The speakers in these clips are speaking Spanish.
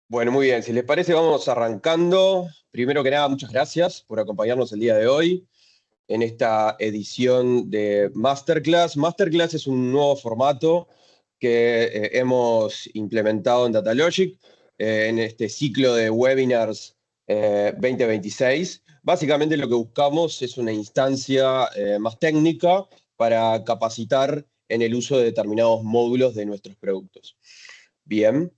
Bueno, muy bien. Si les parece, vamos arrancando. Primero que nada, muchas gracias por acompañarnos el día de hoy en esta edición de Masterclass. Masterclass es un nuevo formato que hemos implementado en Datalogic en este ciclo de webinars 2026. Básicamente lo que buscamos es una instancia más técnica para capacitar en el uso de determinados módulos de nuestros productos. Bien.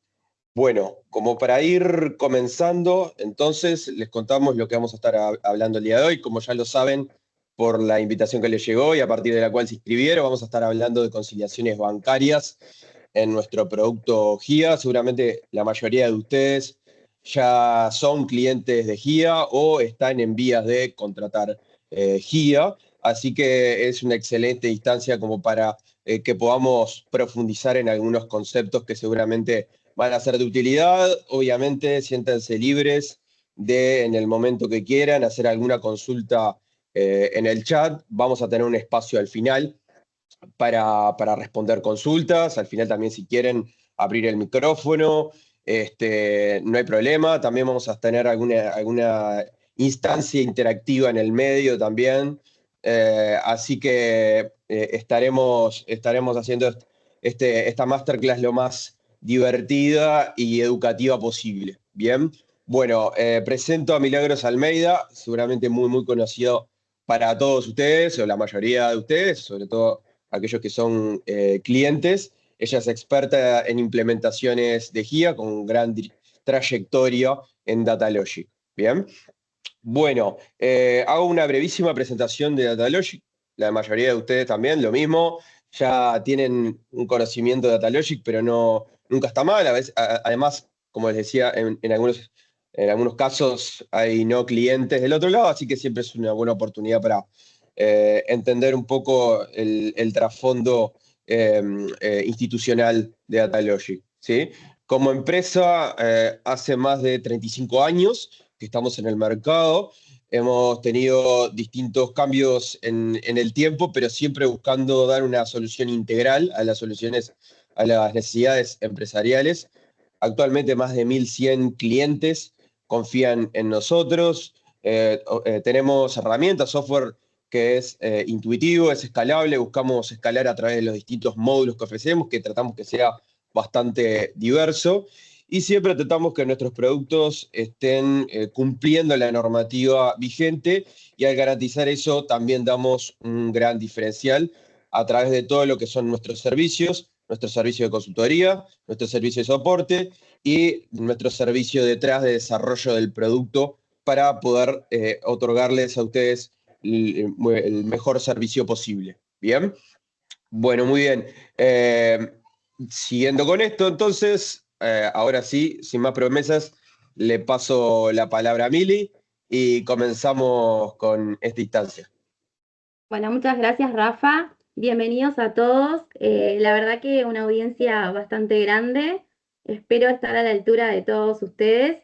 Bueno, como para ir comenzando, entonces les contamos lo que vamos a estar hablando el día de hoy. Como ya lo saben por la invitación que les llegó y a partir de la cual se inscribieron, vamos a estar hablando de conciliaciones bancarias en nuestro producto GIA. Seguramente la mayoría de ustedes ya son clientes de GIA o están en vías de contratar GIA, así que es una excelente instancia como para que podamos profundizar en algunos conceptos que seguramente van a ser de utilidad. Obviamente, siéntanse libres de, en el momento que quieran, hacer alguna consulta en el chat. Vamos a tener un espacio al final para responder consultas. Al final también, si quieren abrir el micrófono, no hay problema. También vamos a tener alguna instancia interactiva en el medio también. Así que estaremos haciendo esta masterclass lo más divertida y educativa posible. Bien, bueno, presento a Milagros Almeida, seguramente muy conocido para todos ustedes, o la mayoría de ustedes, sobre todo aquellos que son clientes. Ella es experta en implementaciones de GIA con gran trayectoria en Datalogic. Bien, bueno, hago una brevísima presentación de Datalogic. La mayoría de ustedes también, lo mismo. Ya tienen un conocimiento de Datalogic, pero nunca está mal. Además, como les decía, en algunos casos hay no clientes del otro lado, así que siempre es una buena oportunidad para entender un poco el trasfondo institucional de Datalogic, ¿sí? Como empresa, hace más de 35 años que estamos en el mercado. Hemos tenido distintos cambios en el tiempo, pero siempre buscando dar una solución integral a a las necesidades empresariales. Actualmente más de 1.100 clientes confían en nosotros. Tenemos herramientas, software que es intuitivo, es escalable. Buscamos escalar a través de los distintos módulos que ofrecemos, que tratamos que sea bastante diverso, y siempre tratamos que nuestros productos estén cumpliendo la normativa vigente, y al garantizar eso también damos un gran diferencial a través de todo lo que son nuestro servicio de consultoría, nuestro servicio de soporte y nuestro servicio detrás de desarrollo del producto para poder otorgarles a ustedes el mejor servicio posible. Bien, bueno, muy bien. Siguiendo con esto, entonces, ahora sí, sin más promesas, le paso la palabra a Mili y comenzamos con esta instancia. Bueno, muchas gracias, Rafa. Bienvenidos a todos. La verdad que una audiencia bastante grande. Espero estar a la altura de todos ustedes.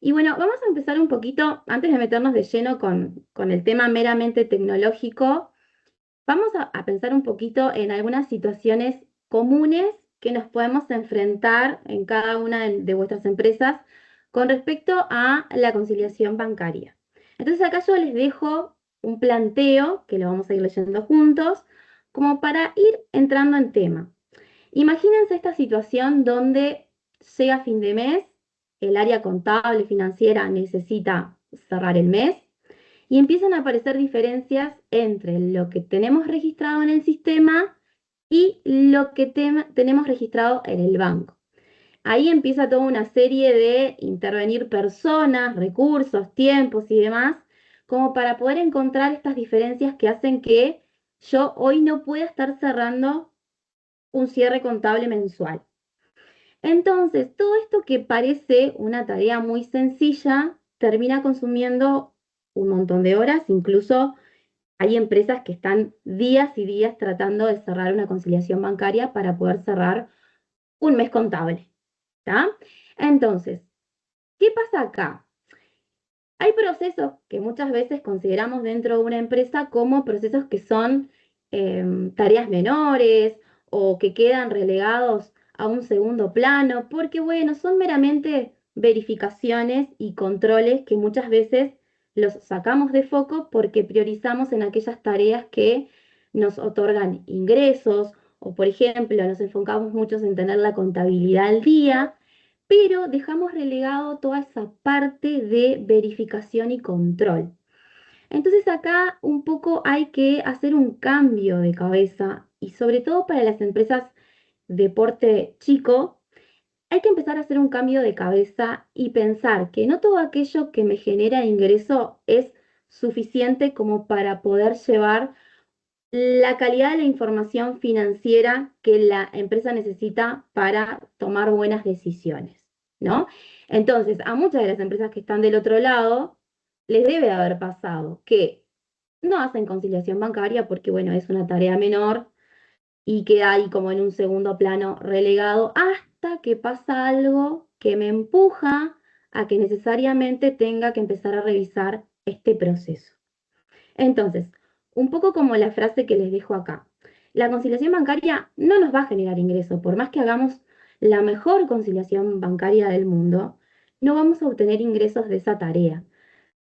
Y bueno, vamos a empezar un poquito, antes de meternos de lleno con el tema meramente tecnológico, vamos a pensar un poquito en algunas situaciones comunes que nos podemos enfrentar en cada una de vuestras empresas con respecto a la conciliación bancaria. Entonces acá yo les dejo un planteo que lo vamos a ir leyendo juntos, como para ir entrando en tema. Imagínense esta situación donde llega fin de mes, el área contable financiera necesita cerrar el mes y empiezan a aparecer diferencias entre lo que tenemos registrado en el sistema y lo que tenemos registrado en el banco. Ahí empieza toda una serie de intervenir personas, recursos, tiempos y demás, como para poder encontrar estas diferencias que hacen que yo hoy no pueda estar cerrando un cierre contable mensual. Entonces, todo esto que parece una tarea muy sencilla termina consumiendo un montón de horas. Incluso hay empresas que están días y días tratando de cerrar una conciliación bancaria para poder cerrar un mes contable. ¿Tá? Entonces, ¿qué pasa acá? Hay procesos que muchas veces consideramos dentro de una empresa como procesos que son tareas menores o que quedan relegados a un segundo plano, porque bueno, son meramente verificaciones y controles que muchas veces los sacamos de foco porque priorizamos en aquellas tareas que nos otorgan ingresos o, por ejemplo, nos enfocamos mucho en tener la contabilidad al día, pero dejamos relegado toda esa parte de verificación y control. Entonces acá un poco hay que hacer un cambio de cabeza y sobre todo para las empresas de porte chico, hay que empezar a hacer un cambio de cabeza y pensar que no todo aquello que me genera ingreso es suficiente como para poder llevar la calidad de la información financiera que la empresa necesita para tomar buenas decisiones, ¿no? Entonces, a muchas de las empresas que están del otro lado, les debe haber pasado que no hacen conciliación bancaria porque, bueno, es una tarea menor y queda ahí como en un segundo plano relegado hasta que pasa algo que me empuja a que necesariamente tenga que empezar a revisar este proceso. Entonces, un poco como la frase que les dejo acá. La conciliación bancaria no nos va a generar ingreso, por más que hagamos la mejor conciliación bancaria del mundo, no vamos a obtener ingresos de esa tarea.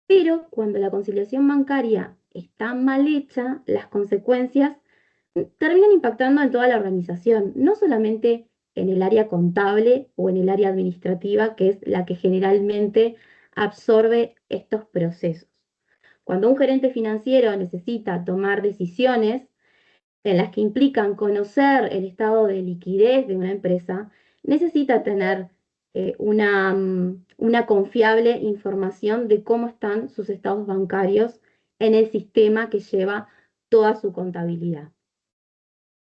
Pero cuando la conciliación bancaria está mal hecha, las consecuencias terminan impactando en toda la organización, no solamente en el área contable o en el área administrativa, que es la que generalmente absorbe estos procesos. Cuando un gerente financiero necesita tomar decisiones en las que implican conocer el estado de liquidez de una empresa, necesita tener una confiable información de cómo están sus estados bancarios en el sistema que lleva toda su contabilidad.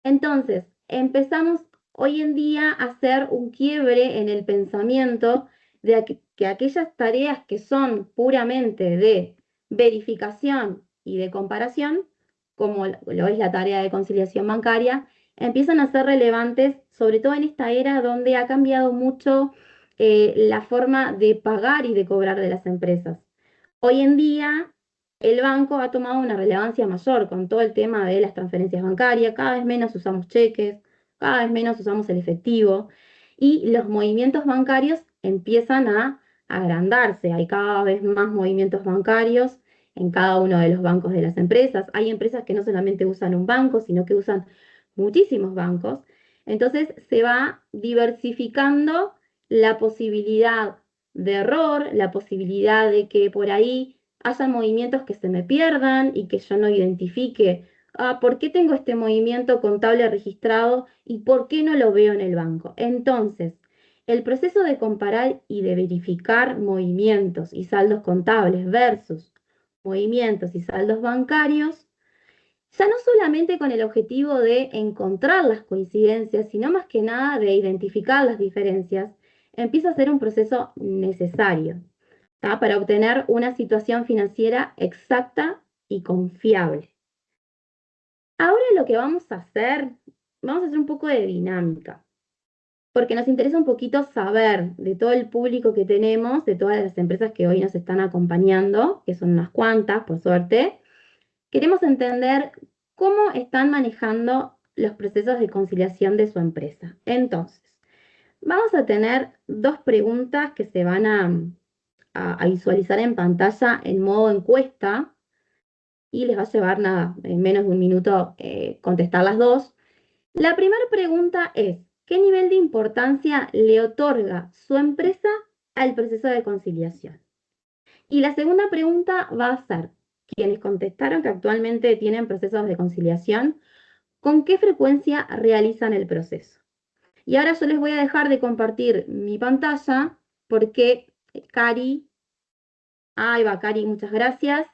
Entonces, empezamos hoy en día a hacer un quiebre en el pensamiento de que aquellas tareas que son puramente de verificación y de comparación, como lo es la tarea de conciliación bancaria, empiezan a ser relevantes, sobre todo en esta era donde ha cambiado mucho la forma de pagar y de cobrar de las empresas. Hoy en día el banco ha tomado una relevancia mayor con todo el tema de las transferencias bancarias, cada vez menos usamos cheques, cada vez menos usamos el efectivo y los movimientos bancarios empiezan a agrandarse, hay cada vez más movimientos bancarios en cada uno de los bancos de las empresas, hay empresas que no solamente usan un banco, sino que usan muchísimos bancos, entonces se va diversificando la posibilidad de error, la posibilidad de que por ahí hayan movimientos que se me pierdan y que yo no identifique, ¿por qué tengo este movimiento contable registrado y por qué no lo veo en el banco? Entonces, el proceso de comparar y de verificar movimientos y saldos contables versus movimientos y saldos bancarios, ya no solamente con el objetivo de encontrar las coincidencias, sino más que nada de identificar las diferencias, empieza a ser un proceso necesario, ¿tá? Para obtener una situación financiera exacta y confiable. Ahora lo que vamos a hacer un poco de dinámica, porque nos interesa un poquito saber de todo el público que tenemos, de todas las empresas que hoy nos están acompañando, que son unas cuantas, por suerte. Queremos entender cómo están manejando los procesos de conciliación de su empresa. Entonces, vamos a tener dos preguntas que se van a visualizar en pantalla en modo encuesta y les va a llevar nada, en menos de un minuto contestar las dos. La primera pregunta es, ¿qué nivel de importancia le otorga su empresa al proceso de conciliación? Y la segunda pregunta va a ser, quienes contestaron que actualmente tienen procesos de conciliación, ¿con qué frecuencia realizan el proceso? Y ahora yo les voy a dejar de compartir mi pantalla porque Cari, ahí va Cari, muchas gracias.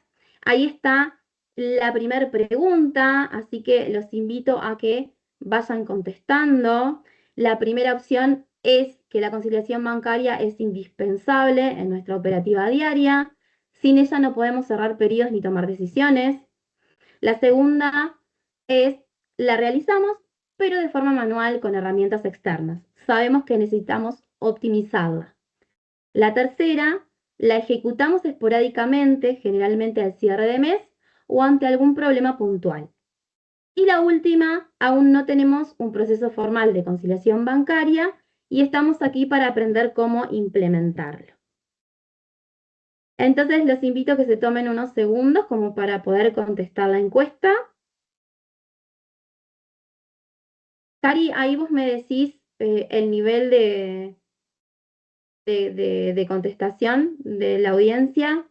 Ahí está la primera pregunta, así que los invito a que vayan contestando. La primera opción es que la conciliación bancaria es indispensable en nuestra operativa diaria. Sin ella no podemos cerrar periodos ni tomar decisiones. La segunda es, la realizamos, pero de forma manual con herramientas externas. Sabemos que necesitamos optimizarla. La tercera, la ejecutamos esporádicamente, generalmente al cierre de mes o ante algún problema puntual. Y la última, aún no tenemos un proceso formal de conciliación bancaria y estamos aquí para aprender cómo implementarlo. Entonces los invito a que se tomen unos segundos como para poder contestar la encuesta. Cari, ahí vos me decís el nivel de contestación de la audiencia,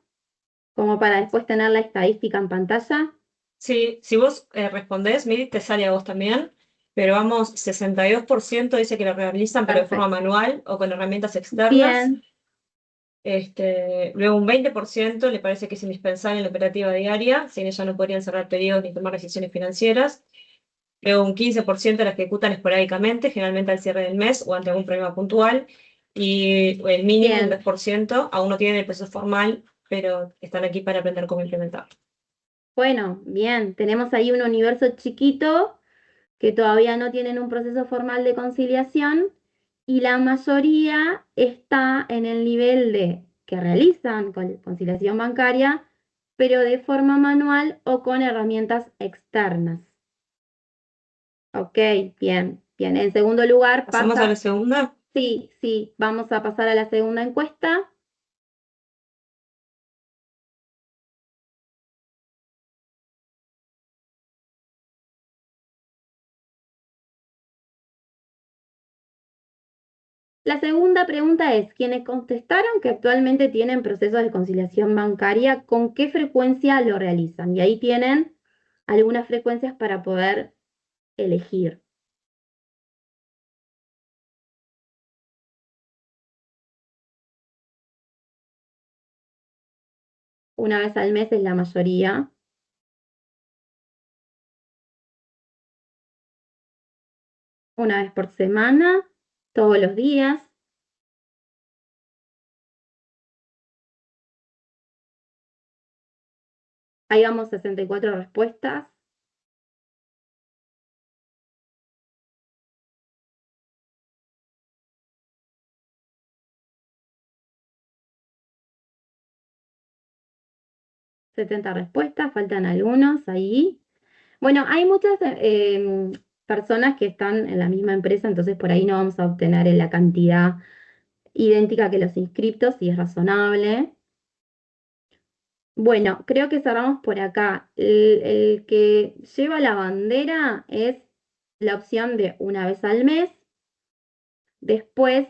como para después tener la estadística en pantalla. Sí, si vos respondés, Miri, te sale a vos también, pero vamos, 62% dice que lo realizan, pero de forma manual o con herramientas externas. Bien. Luego un 20% le parece que es indispensable en la operativa diaria, sin ella no podrían cerrar pedidos ni tomar decisiones financieras. Luego un 15% la ejecutan esporádicamente, generalmente al cierre del mes o ante algún problema puntual. Y el mínimo, un 10%, aún no tienen el proceso formal, pero están aquí para aprender cómo implementarlo. Bueno, bien, tenemos ahí un universo chiquito que todavía no tienen un proceso formal de conciliación y la mayoría está en el nivel de que realizan conciliación bancaria, pero de forma manual o con herramientas externas. Ok, bien, bien. En segundo lugar, ¿Pasamos a la segunda? Sí, vamos a pasar a la segunda encuesta. La segunda pregunta es, quienes contestaron que actualmente tienen procesos de conciliación bancaria, ¿con qué frecuencia lo realizan? Y ahí tienen algunas frecuencias para poder elegir. Una vez al mes es la mayoría. Una vez por semana, todos los días. Ahí vamos 64 respuestas. ...70 respuestas, faltan algunos ahí. Bueno, hay muchas personas que están en la misma empresa, entonces por ahí no vamos a obtener la cantidad idéntica que los inscriptos, y es razonable. Bueno, creo que cerramos por acá. El que lleva la bandera es la opción de una vez al mes, después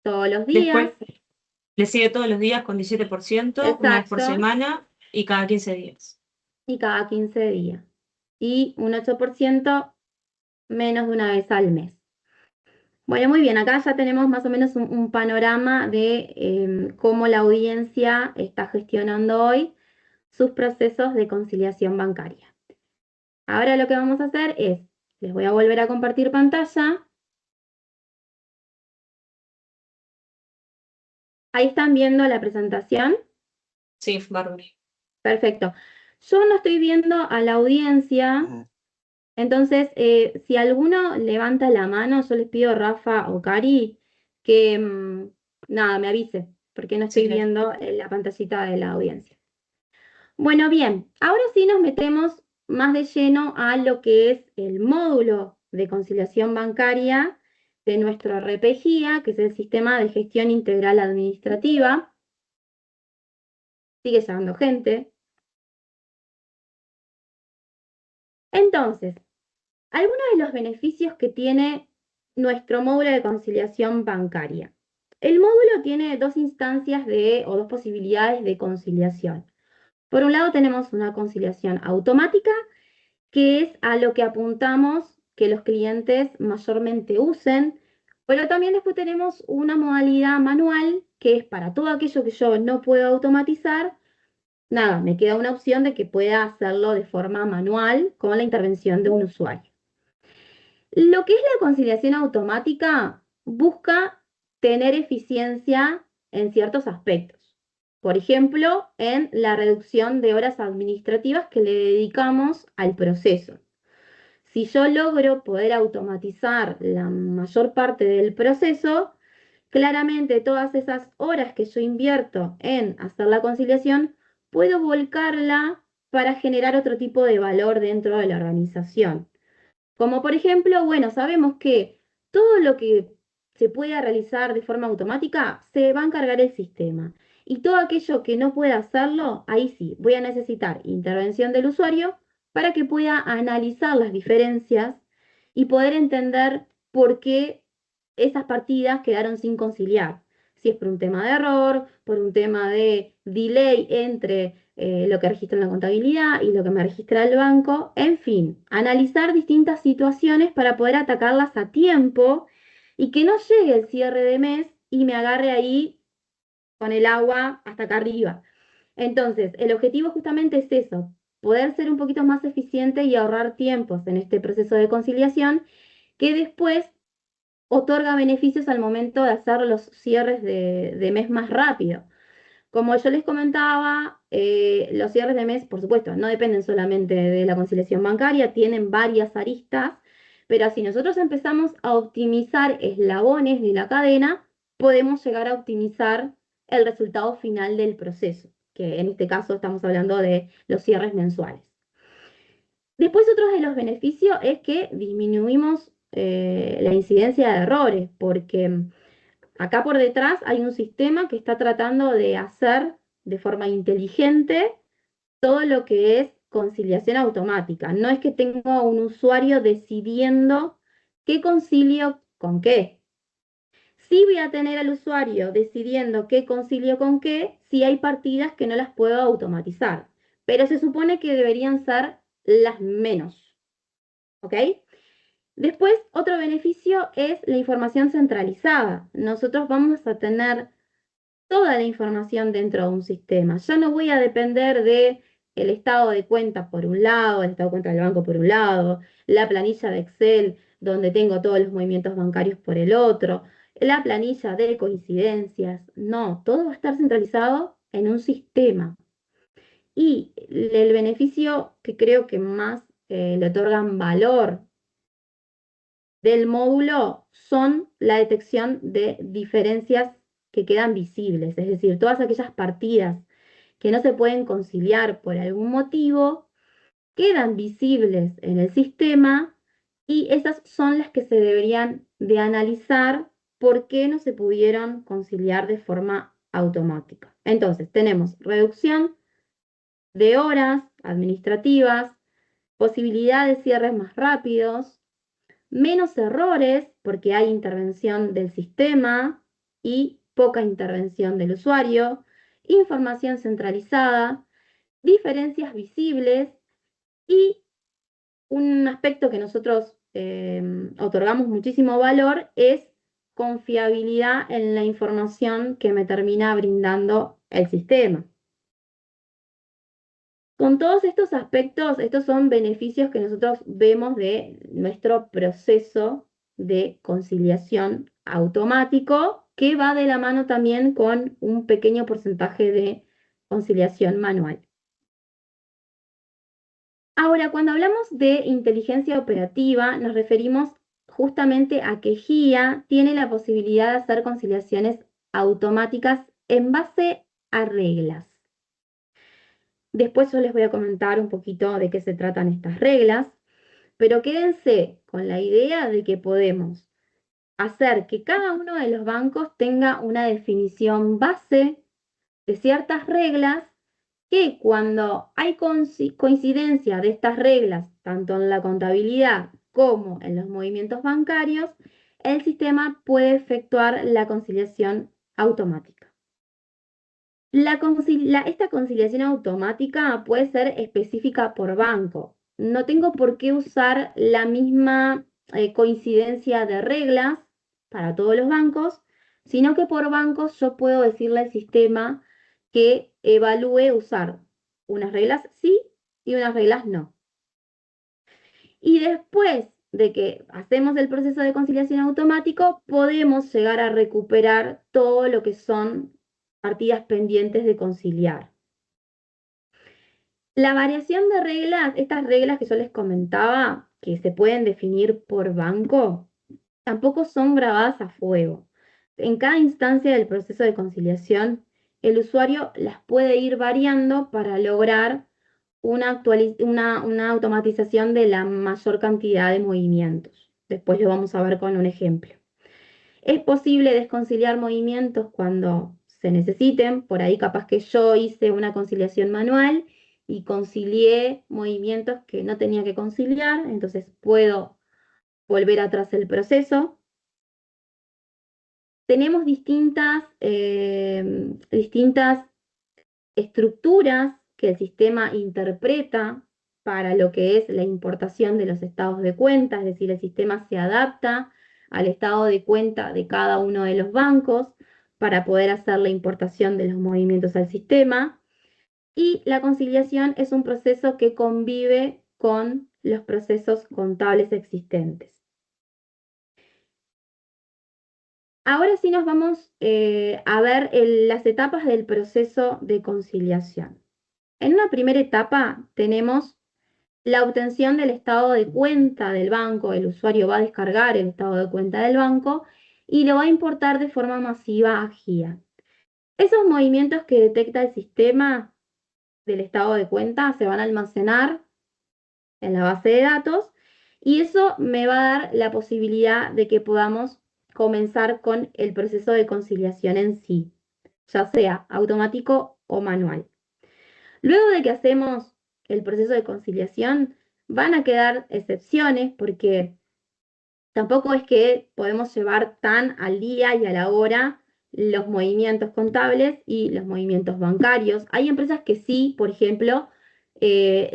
todos los días. Después le sigue todos los días con 17%, una vez por Exacto. semana y cada 15 días. Y cada 15 días. Y un 8% menos de una vez al mes. Bueno, muy bien, acá ya tenemos más o menos un panorama de cómo la audiencia está gestionando hoy sus procesos de conciliación bancaria. Ahora lo que vamos a hacer es, les voy a volver a compartir pantalla. Ahí están viendo la presentación. Sí, bárbaro. Perfecto. Yo no estoy viendo a la audiencia, entonces si alguno levanta la mano, yo les pido, Rafa o Cari, que nada, me avise, porque no estoy viendo la pantallita de la audiencia. Bueno, bien, ahora sí nos metemos más de lleno a lo que es el módulo de conciliación bancaria de nuestro RPGIA, que es el Sistema de Gestión Integral Administrativa. Sigue llegando gente. Entonces, algunos de los beneficios que tiene nuestro módulo de conciliación bancaria. El módulo tiene dos instancias o dos posibilidades de conciliación. Por un lado tenemos una conciliación automática, que es a lo que apuntamos que los clientes mayormente usen, pero también después tenemos una modalidad manual, que es para todo aquello que yo no puedo automatizar. Nada, me queda una opción de que pueda hacerlo de forma manual con la intervención de un usuario. Lo que es la conciliación automática busca tener eficiencia en ciertos aspectos. Por ejemplo, en la reducción de horas administrativas que le dedicamos al proceso. Si yo logro poder automatizar la mayor parte del proceso, claramente todas esas horas que yo invierto en hacer la conciliación, puedo volcarla para generar otro tipo de valor dentro de la organización. Como por ejemplo, bueno, sabemos que todo lo que se pueda realizar de forma automática, se va a encargar el sistema. Y todo aquello que no pueda hacerlo, ahí sí, voy a necesitar intervención del usuario para que pueda analizar las diferencias y poder entender por qué esas partidas quedaron sin conciliar. Si es por un tema de error, por un tema de delay entre lo que registra en la contabilidad y lo que me registra el banco. En fin, analizar distintas situaciones para poder atacarlas a tiempo y que no llegue el cierre de mes y me agarre ahí con el agua hasta acá arriba. Entonces, el objetivo justamente es eso, poder ser un poquito más eficiente y ahorrar tiempos en este proceso de conciliación que después otorga beneficios al momento de hacer los cierres de mes más rápido. Como yo les comentaba, los cierres de mes, por supuesto, no dependen solamente de la conciliación bancaria, tienen varias aristas, pero si nosotros empezamos a optimizar eslabones de la cadena, podemos llegar a optimizar el resultado final del proceso, que en este caso estamos hablando de los cierres mensuales. Después, otro de los beneficios es que disminuimos la incidencia de errores, porque acá por detrás hay un sistema que está tratando de hacer de forma inteligente todo lo que es conciliación automática. No es que tengo un usuario decidiendo qué concilio con qué. Sí voy a tener al usuario decidiendo qué concilio con qué si hay partidas que no las puedo automatizar. Pero se supone que deberían ser las menos. ¿Ok? Después, otro beneficio es la información centralizada. Nosotros vamos a tener toda la información dentro de un sistema. Ya no voy a depender de el estado de cuenta por un lado, el estado de cuenta del banco por un lado, la planilla de Excel donde tengo todos los movimientos bancarios por el otro, la planilla de coincidencias. No, todo va a estar centralizado en un sistema. Y el beneficio que creo que más le otorgan valor del módulo son la detección de diferencias que quedan visibles, es decir, todas aquellas partidas que no se pueden conciliar por algún motivo, quedan visibles en el sistema y esas son las que se deberían de analizar por qué no se pudieron conciliar de forma automática. Entonces, tenemos reducción de horas administrativas, posibilidad de cierres más rápidos, menos errores porque hay intervención del sistema y poca intervención del usuario, información centralizada, diferencias visibles y un aspecto que nosotros otorgamos muchísimo valor es confiabilidad en la información que me termina brindando el sistema. Con todos estos aspectos, estos son beneficios que nosotros vemos de nuestro proceso de conciliación automático, que va de la mano también con un pequeño porcentaje de conciliación manual. Ahora, cuando hablamos de inteligencia operativa, nos referimos justamente a que GIA tiene la posibilidad de hacer conciliaciones automáticas en base a reglas. Después yo les voy a comentar un poquito de qué se tratan estas reglas, pero quédense con la idea de que podemos hacer que cada uno de los bancos tenga una definición base de ciertas reglas que cuando hay coincidencia de estas reglas, tanto en la contabilidad como en los movimientos bancarios, el sistema puede efectuar la conciliación automática. Esta conciliación automática puede ser específica por banco. No tengo por qué usar la misma coincidencia de reglas para todos los bancos, sino que por bancos yo puedo decirle al sistema que evalúe usar unas reglas sí y unas reglas no. Y después de que hacemos el proceso de conciliación automático, podemos llegar a recuperar todo lo que son partidas pendientes de conciliar. La variación de reglas, estas reglas que yo les comentaba, que se pueden definir por banco, tampoco son grabadas a fuego. En cada instancia del proceso de conciliación, el usuario las puede ir variando para lograr una automatización de la mayor cantidad de movimientos. Después lo vamos a ver con un ejemplo. Es posible desconciliar movimientos cuando se necesiten. Por ahí capaz que yo hice una conciliación manual y concilié movimientos que no tenía que conciliar, entonces puedo volver atrás el proceso. Tenemos distintas estructuras que el sistema interpreta para lo que es la importación de los estados de cuenta, es decir, el sistema se adapta al estado de cuenta de cada uno de los bancos para poder hacer la importación de los movimientos al sistema. Y la conciliación es un proceso que convive con los procesos contables existentes. Ahora sí nos vamos a ver las etapas del proceso de conciliación. En una primera etapa tenemos la obtención del estado de cuenta del banco. El usuario va a descargar el estado de cuenta del banco y lo va a importar de forma masiva a GIA. Esos movimientos que detecta el sistema del estado de cuenta se van a almacenar en la base de datos y eso me va a dar la posibilidad de que podamos comenzar con el proceso de conciliación en sí, ya sea automático o manual. Luego de que hacemos el proceso de conciliación, van a quedar excepciones porque tampoco es que podemos llevar tan al día y a la hora los movimientos contables y los movimientos bancarios. Hay empresas que sí, por ejemplo,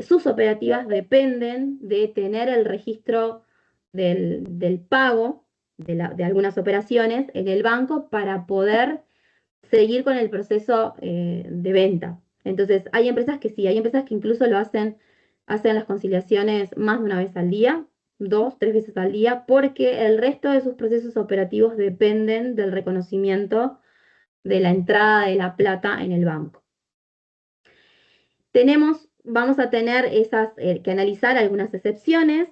sus operativas dependen de tener el registro del pago de algunas operaciones en el banco para poder seguir con el proceso de venta. Entonces, hay empresas que sí, hay empresas que incluso hacen las conciliaciones más de una vez al día, 2, 3 veces al día, porque el resto de sus procesos operativos dependen del reconocimiento de la entrada de la plata en el banco. Vamos a tener que analizar algunas excepciones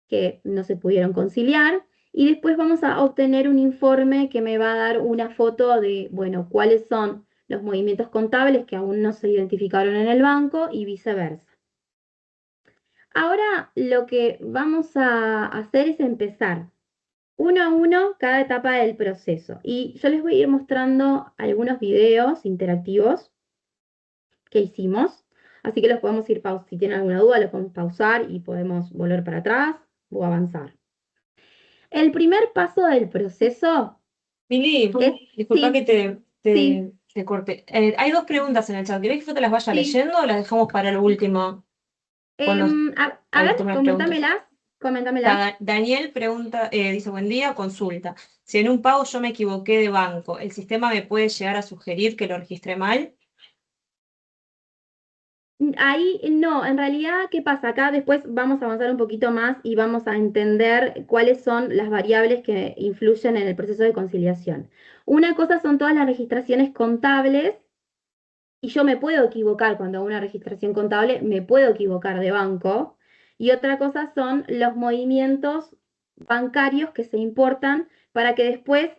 que no se pudieron conciliar y después vamos a obtener un informe que me va a dar una foto de, bueno, cuáles son los movimientos contables que aún no se identificaron en el banco y viceversa. Ahora lo que vamos a hacer es empezar uno a uno cada etapa del proceso y yo les voy a ir mostrando algunos videos interactivos que hicimos, así que los podemos ir pausando. Si tienen alguna duda, los podemos pausar y podemos volver para atrás o avanzar. El primer paso del proceso Mili, es, disculpa sí, que sí, te corte. Hay dos preguntas en el chat. ¿Querés que yo te las vaya sí. leyendo o las dejamos para el último? Cuando A ver, tú me preguntes. coméntamelas. Daniel pregunta, dice, buen día, consulta. Si en un pago yo me equivoqué de banco, ¿el sistema me puede llegar a sugerir que lo registré mal? Ahí no, en realidad, ¿qué pasa? Acá después vamos a avanzar un poquito más y vamos a entender cuáles son las variables que influyen en el proceso de conciliación. Una cosa son todas las registraciones contables y yo me puedo equivocar cuando hago una registración contable, me puedo equivocar de banco. Y otra cosa son los movimientos bancarios que se importan para que después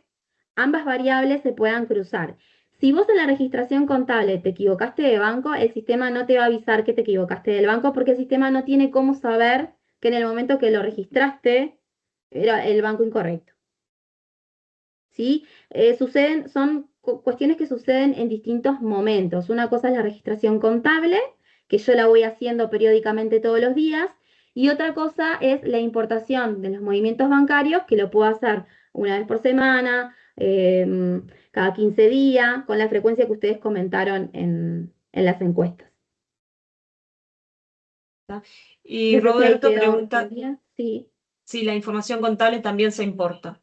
ambas variables se puedan cruzar. Si vos en la registración contable te equivocaste de banco, el sistema no te va a avisar que te equivocaste del banco porque el sistema no tiene cómo saber que en el momento que lo registraste era el banco incorrecto. ¿Sí? Son cuestiones que suceden en distintos momentos. Una cosa es la registración contable, que yo la voy haciendo periódicamente todos los días, y otra cosa es la importación de los movimientos bancarios, que lo puedo hacer una vez por semana, cada 15 días, con la frecuencia que ustedes comentaron en las encuestas. Y No sé si ahí Roberto quedó pregunta bien. Sí. si la información contable también se importa.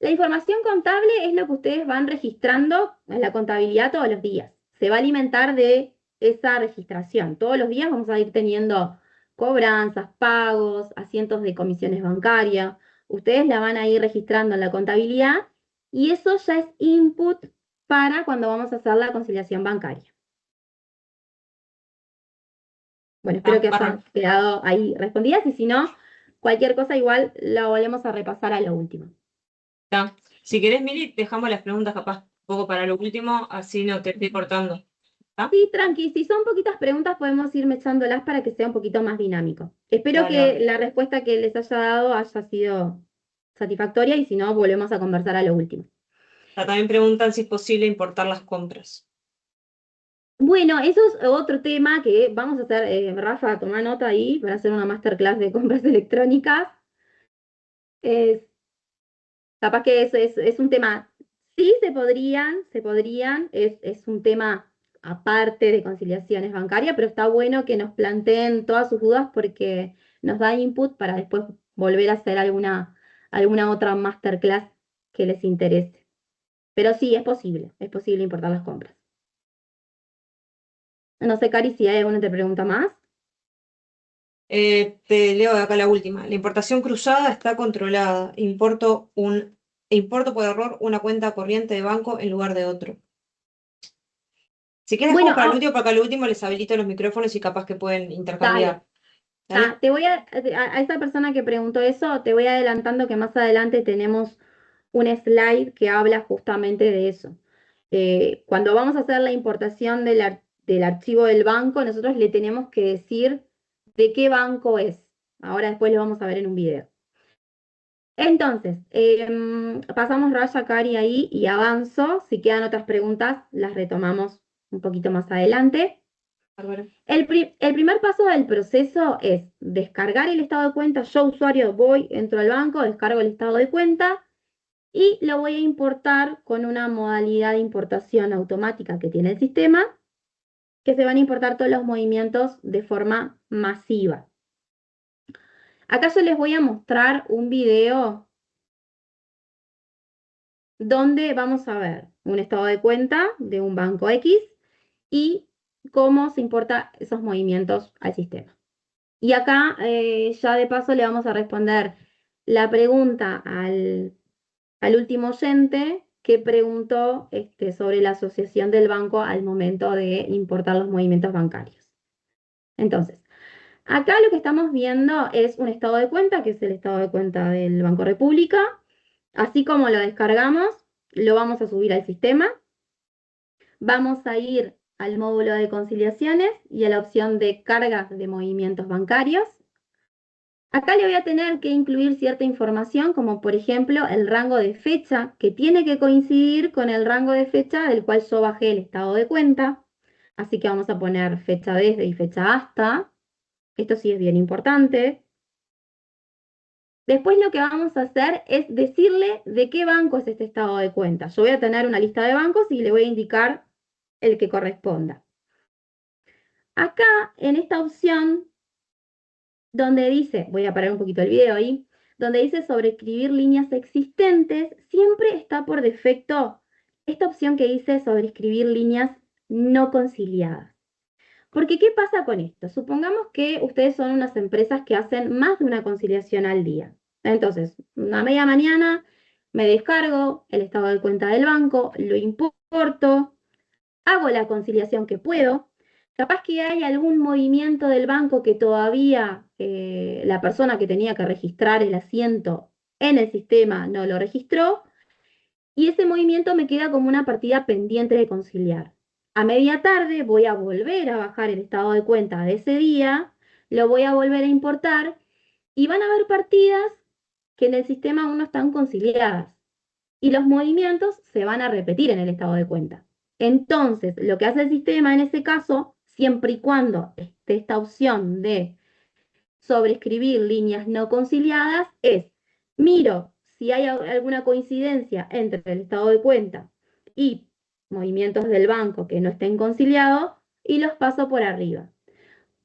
La información contable es lo que ustedes van registrando en la contabilidad todos los días. Se va a alimentar de esa registración. Todos los días vamos a ir teniendo cobranzas, pagos, asientos de comisiones bancarias. Ustedes la van a ir registrando en la contabilidad y eso ya es input para cuando vamos a hacer la conciliación bancaria. Bueno, espero que hayan quedado ahí respondidas y si no, cualquier cosa igual la volvemos a repasar a lo último. Si querés, Mili, dejamos las preguntas capaz un poco para lo último, así no te estoy cortando. ¿Ah? Sí, tranqui, si son poquitas preguntas podemos ir mechándolas para que sea un poquito más dinámico. Espero Dale, que dale. la respuesta que les haya dado haya sido satisfactoria y si no, volvemos a conversar a lo último. También preguntan si es posible importar las compras. Bueno, eso es otro tema que vamos a hacer, Rafa, toma nota ahí para hacer una masterclass de compras electrónicas. Es, capaz que es un tema, sí se podrían, es un tema aparte de conciliaciones bancarias, pero está bueno que nos planteen todas sus dudas porque nos da input para después volver a hacer alguna otra masterclass que les interese. Pero sí, es posible importar las compras. No sé, Cari, si hay alguna te pregunta más. Te leo de acá la última. La importación cruzada está controlada. Importo por error una cuenta corriente de banco en lugar de otro. Si quieres, Bueno, dejamos para el último, para que al último les habilito los micrófonos y capaz que pueden dale. intercambiar. ¿Dale? Te voy a esa persona que preguntó eso, te voy adelantando que más adelante tenemos un slide que habla justamente de eso. Cuando vamos a hacer la importación del archivo del banco, nosotros le tenemos que decir de qué banco es. Ahora después lo vamos a ver en un video. Entonces, pasamos raya, Cari, ahí y avanzo. Si quedan otras preguntas, las retomamos un poquito más adelante. Bárbaro. El primer paso del proceso es descargar el estado de cuenta. Yo, usuario, entro al banco, descargo el estado de cuenta y lo voy a importar con una modalidad de importación automática que tiene el sistema, que se van a importar todos los movimientos de forma masiva. Acá yo les voy a mostrar un video donde vamos a ver un estado de cuenta de un banco X y cómo se importa esos movimientos al sistema. Y acá ya de paso le vamos a responder la pregunta al último oyente que preguntó sobre la asociación del banco al momento de importar los movimientos bancarios. Entonces, acá lo que estamos viendo es un estado de cuenta, que es el estado de cuenta del Banco República. Así como lo descargamos, lo vamos a subir al sistema. Vamos a ir al módulo de conciliaciones y a la opción de cargas de movimientos bancarios. Acá le voy a tener que incluir cierta información, como por ejemplo el rango de fecha, que tiene que coincidir con el rango de fecha del cual yo bajé el estado de cuenta. Así que vamos a poner fecha desde y fecha hasta. Esto sí es bien importante. Después lo que vamos a hacer es decirle de qué banco es este estado de cuenta. Yo voy a tener una lista de bancos y le voy a indicar el que corresponda. Acá, en esta opción, donde dice, voy a parar un poquito el video ahí, donde dice sobreescribir líneas existentes, siempre está por defecto esta opción que dice sobreescribir líneas no conciliadas. Porque, ¿qué pasa con esto? Supongamos que ustedes son unas empresas que hacen más de una conciliación al día. Entonces, a media mañana me descargo el estado de cuenta del banco, lo importo, hago la conciliación que puedo. Capaz que hay algún movimiento del banco que todavía la persona que tenía que registrar el asiento en el sistema no lo registró y ese movimiento me queda como una partida pendiente de conciliar. A media tarde voy a volver a bajar el estado de cuenta de ese día, lo voy a volver a importar y van a haber partidas que en el sistema aún no están conciliadas y los movimientos se van a repetir en el estado de cuenta. Entonces, lo que hace el sistema en ese caso, siempre y cuando esté esta opción de sobreescribir líneas no conciliadas, es miro si hay alguna coincidencia entre el estado de cuenta y movimientos del banco que no estén conciliados y los paso por arriba.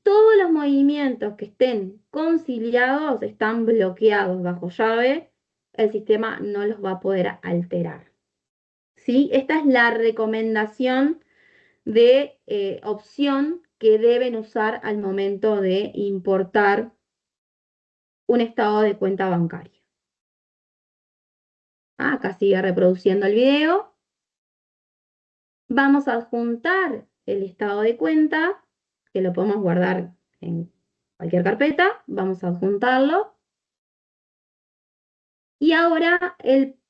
Todos los movimientos que estén conciliados están bloqueados bajo llave, el sistema no los va a poder alterar. ¿Sí? Esta es la recomendación de opción que deben usar al momento de importar un estado de cuenta bancaria. Acá sigue reproduciendo el video. Vamos a adjuntar el estado de cuenta, que lo podemos guardar en cualquier carpeta. Vamos a adjuntarlo. Y ahora,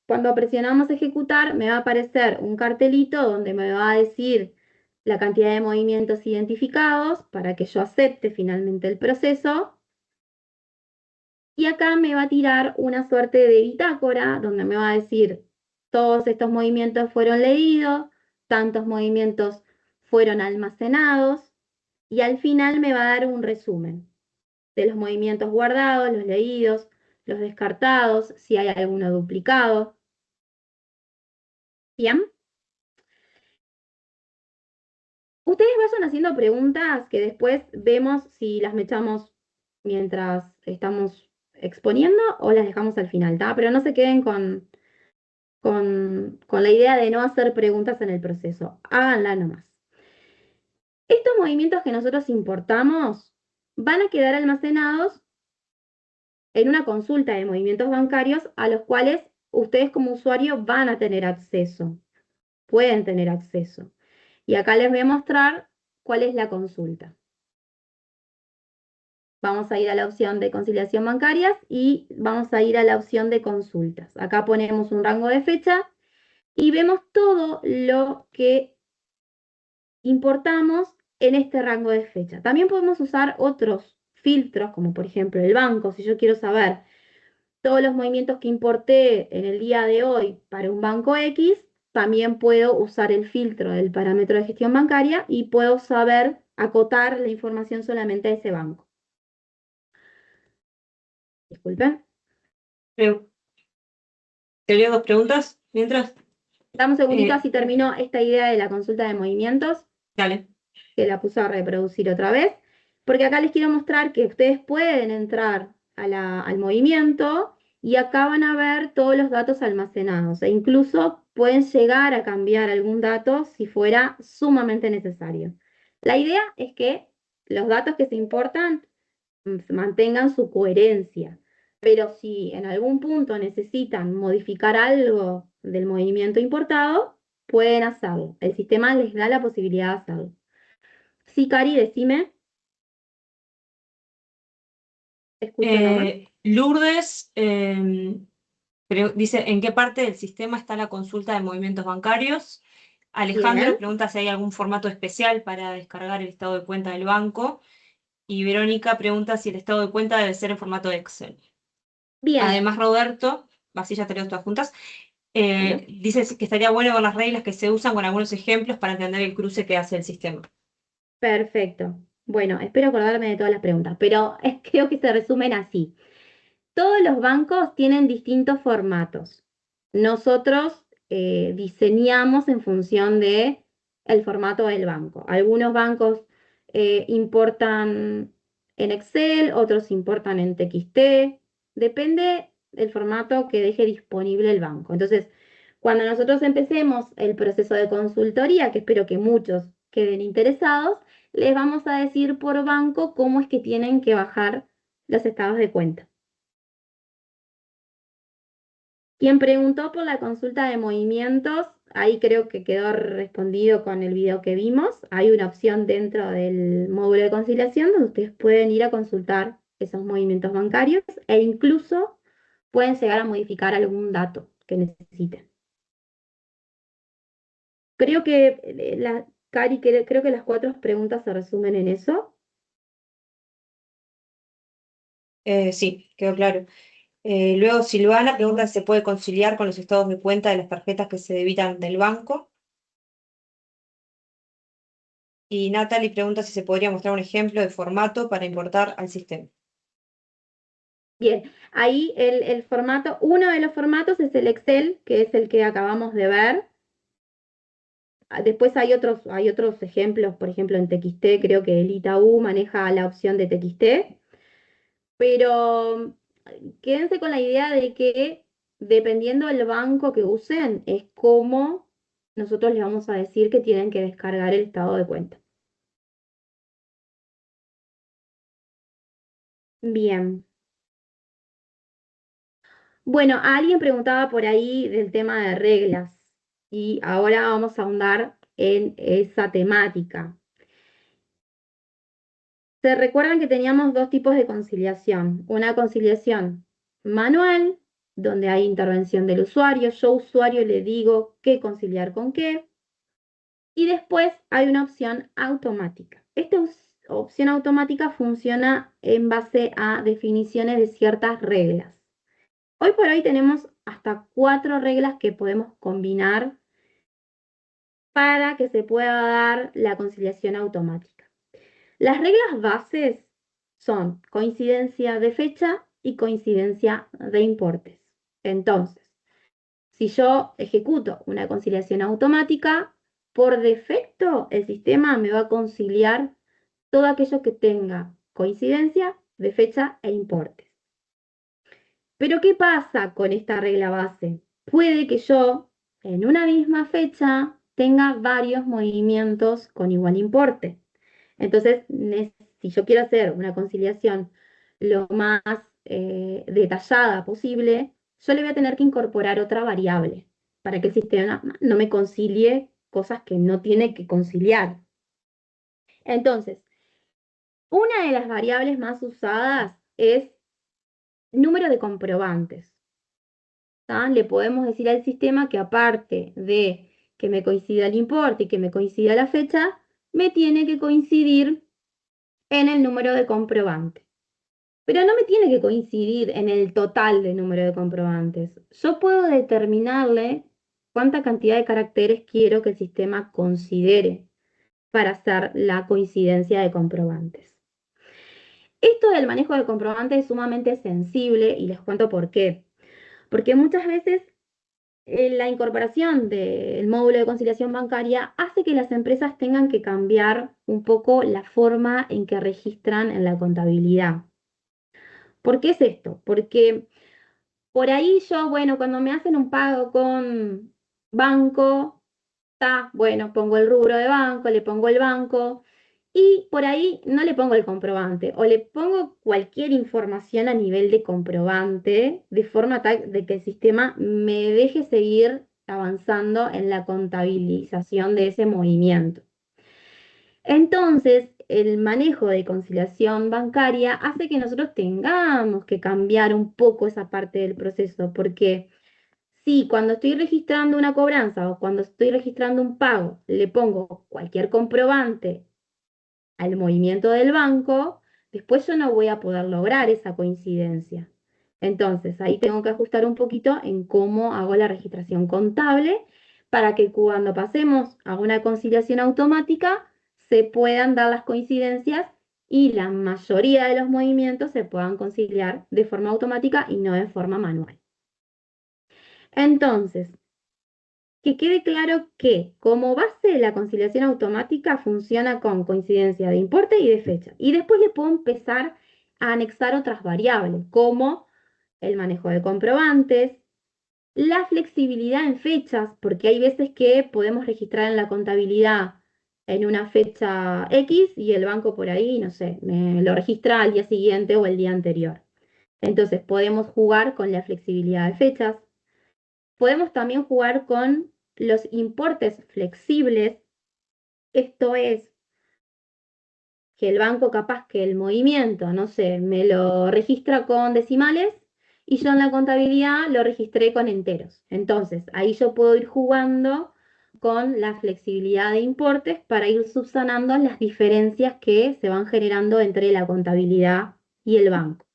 cuando presionamos ejecutar, me va a aparecer un cartelito donde me va a decir la cantidad de movimientos identificados para que yo acepte finalmente el proceso. Y acá me va a tirar una suerte de bitácora donde me va a decir todos estos movimientos fueron leídos, tantos movimientos fueron almacenados y al final me va a dar un resumen de los movimientos guardados, los leídos, los descartados, si hay alguno duplicado. Bien. Ustedes vayan haciendo preguntas que después vemos si las mechamos mientras estamos exponiendo o las dejamos al final, ¿tá? Pero no se queden con la idea de no hacer preguntas en el proceso. Háganla nomás. Estos movimientos que nosotros importamos van a quedar almacenados en una consulta de movimientos bancarios a los cuales ustedes como usuario van a tener acceso. Pueden tener acceso. Y acá les voy a mostrar cuál es la consulta. Vamos a ir a la opción de conciliación bancarias y vamos a ir a la opción de consultas. Acá ponemos un rango de fecha y vemos todo lo que importamos en este rango de fecha. También podemos usar otros filtros, como por ejemplo el banco. Si yo quiero saber todos los movimientos que importé en el día de hoy para un banco X, también puedo usar el filtro del parámetro de gestión bancaria y puedo saber acotar la información solamente a ese banco. Disculpen. Te leo dos preguntas mientras. Dame un segundito, así termino esta idea de la consulta de movimientos. Dale. Que la puse a reproducir otra vez, porque acá les quiero mostrar que ustedes pueden entrar al movimiento y acá van a ver todos los datos almacenados e incluso pueden llegar a cambiar algún dato si fuera sumamente necesario. La idea es que los datos que se importan mantengan su coherencia, pero si en algún punto necesitan modificar algo del movimiento importado, pueden hacerlo. El sistema les da la posibilidad de hacerlo. Sí, Cari, decime. Te escucho nomás. Lourdes dice, ¿en qué parte del sistema está la consulta de movimientos bancarios? Alejandro Bien. pregunta si hay algún formato especial para descargar el estado de cuenta del banco. Y Verónica pregunta si el estado de cuenta debe ser en formato Excel. Bien. Además, Roberto, así ya te leo todas juntas, Bueno. dice que estaría bueno ver las reglas que se usan con algunos ejemplos para entender el cruce que hace el sistema. Perfecto. Bueno, espero acordarme de todas las preguntas, pero creo que se resumen así. Todos los bancos tienen distintos formatos. Nosotros diseñamos en función de el formato del banco. Algunos bancos importan en Excel, otros importan en TXT. Depende del formato que deje disponible el banco. Entonces, cuando nosotros empecemos el proceso de consultoría, que espero que muchos queden interesados, les vamos a decir por banco cómo es que tienen que bajar los estados de cuenta. Quien preguntó por la consulta de movimientos, ahí creo que quedó respondido con el video que vimos. Hay una opción dentro del módulo de conciliación donde ustedes pueden ir a consultar esos movimientos bancarios e incluso pueden llegar a modificar algún dato que necesiten. Creo que, Cari, creo que las 4 preguntas se resumen en eso. Sí, quedó claro. Luego Silvana pregunta si se puede conciliar con los estados de cuenta de las tarjetas que se debitan del banco. Y Natalie pregunta si se podría mostrar un ejemplo de formato para importar al sistema. Bien, ahí el formato, uno de los formatos es el Excel, que es el que acabamos de ver. Después hay otros ejemplos, por ejemplo en TXT, creo que el Itaú maneja la opción de TXT, pero quédense con la idea de que dependiendo del banco que usen, es como nosotros les vamos a decir que tienen que descargar el estado de cuenta. Bien. Bueno, alguien preguntaba por ahí del tema de reglas y ahora vamos a ahondar en esa temática. Se recuerdan que teníamos 2 tipos de conciliación. Una conciliación manual, donde hay intervención del usuario. Yo, usuario, le digo qué conciliar con qué. Y después hay una opción automática. Esta opción automática funciona en base a definiciones de ciertas reglas. Hoy por hoy tenemos hasta 4 reglas que podemos combinar para que se pueda dar la conciliación automática. Las reglas bases son coincidencia de fecha y coincidencia de importes. Entonces, si yo ejecuto una conciliación automática, por defecto el sistema me va a conciliar todo aquello que tenga coincidencia de fecha e importes. Pero ¿qué pasa con esta regla base? Puede que yo en una misma fecha tenga varios movimientos con igual importe. Entonces, si yo quiero hacer una conciliación lo más detallada posible, yo le voy a tener que incorporar otra variable para que el sistema no me concilie cosas que no tiene que conciliar. Entonces, una de las variables más usadas es número de comprobantes. ¿Tá? Le podemos decir al sistema que aparte de que me coincida el importe y que me coincida la fecha, me tiene que coincidir en el número de comprobantes. Pero no me tiene que coincidir en el total de número de comprobantes. Yo puedo determinarle cuánta cantidad de caracteres quiero que el sistema considere para hacer la coincidencia de comprobantes. Esto del manejo de comprobantes es sumamente sensible y les cuento por qué. Porque muchas veces la incorporación del módulo de conciliación bancaria hace que las empresas tengan que cambiar un poco la forma en que registran en la contabilidad. ¿Por qué es esto? Porque por ahí yo, bueno, cuando me hacen un pago con banco, bueno, pongo el rubro de banco, le pongo el banco y por ahí no le pongo el comprobante o le pongo cualquier información a nivel de comprobante de forma tal de que el sistema me deje seguir avanzando en la contabilización de ese movimiento. Entonces, el manejo de conciliación bancaria hace que nosotros tengamos que cambiar un poco esa parte del proceso, porque si cuando estoy registrando una cobranza o cuando estoy registrando un pago le pongo cualquier comprobante al movimiento del banco, después yo no voy a poder lograr esa coincidencia. Entonces, ahí tengo que ajustar un poquito en cómo hago la registración contable para que cuando pasemos a una conciliación automática se puedan dar las coincidencias y la mayoría de los movimientos se puedan conciliar de forma automática y no de forma manual. Entonces, que quede claro que como base la conciliación automática funciona con coincidencia de importe y de fecha. Y después le puedo empezar a anexar otras variables, como el manejo de comprobantes, la flexibilidad en fechas, porque hay veces que podemos registrar en la contabilidad en una fecha X y el banco por ahí, no sé, me lo registra al día siguiente o el día anterior. Entonces podemos jugar con la flexibilidad de fechas. Podemos también jugar con los importes flexibles, esto es que el banco capaz que el movimiento, no sé, me lo registra con decimales y yo en la contabilidad lo registré con enteros. Entonces, ahí yo puedo ir jugando con la flexibilidad de importes para ir subsanando las diferencias que se van generando entre la contabilidad y el banco.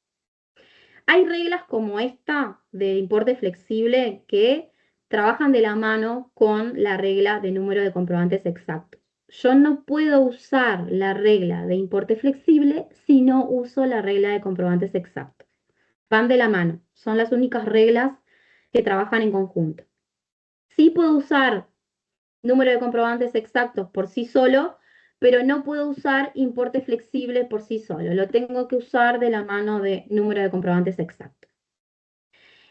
Hay reglas como esta de importe flexible que trabajan de la mano con la regla de número de comprobantes exactos. Yo no puedo usar la regla de importe flexible si no uso la regla de comprobantes exactos. Van de la mano, son las únicas reglas que trabajan en conjunto. Sí puedo usar número de comprobantes exactos por sí solo, pero no puedo usar importe flexible por sí solo. Lo tengo que usar de la mano de número de comprobantes exactos.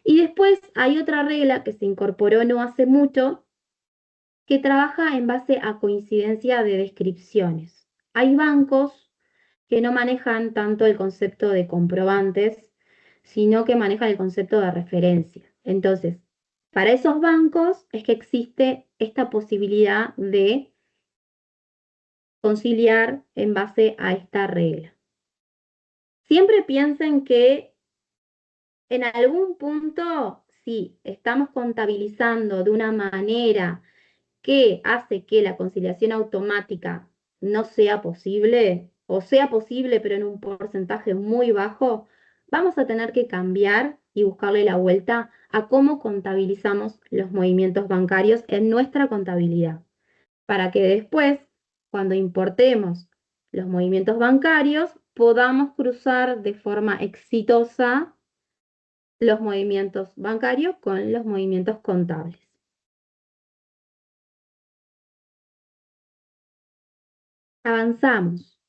Y después hay otra regla que se incorporó no hace mucho, que trabaja en base a coincidencia de descripciones. Hay bancos que no manejan tanto el concepto de comprobantes, sino que manejan el concepto de referencia. Entonces, para esos bancos es que existe esta posibilidad de conciliar en base a esta regla. Siempre piensen que en algún punto, si estamos contabilizando de una manera que hace que la conciliación automática no sea posible, o sea posible pero en un porcentaje muy bajo, vamos a tener que cambiar y buscarle la vuelta a cómo contabilizamos los movimientos bancarios en nuestra contabilidad, para que después, cuando importemos los movimientos bancarios, podamos cruzar de forma exitosa los movimientos bancarios con los movimientos contables. Avanzamos.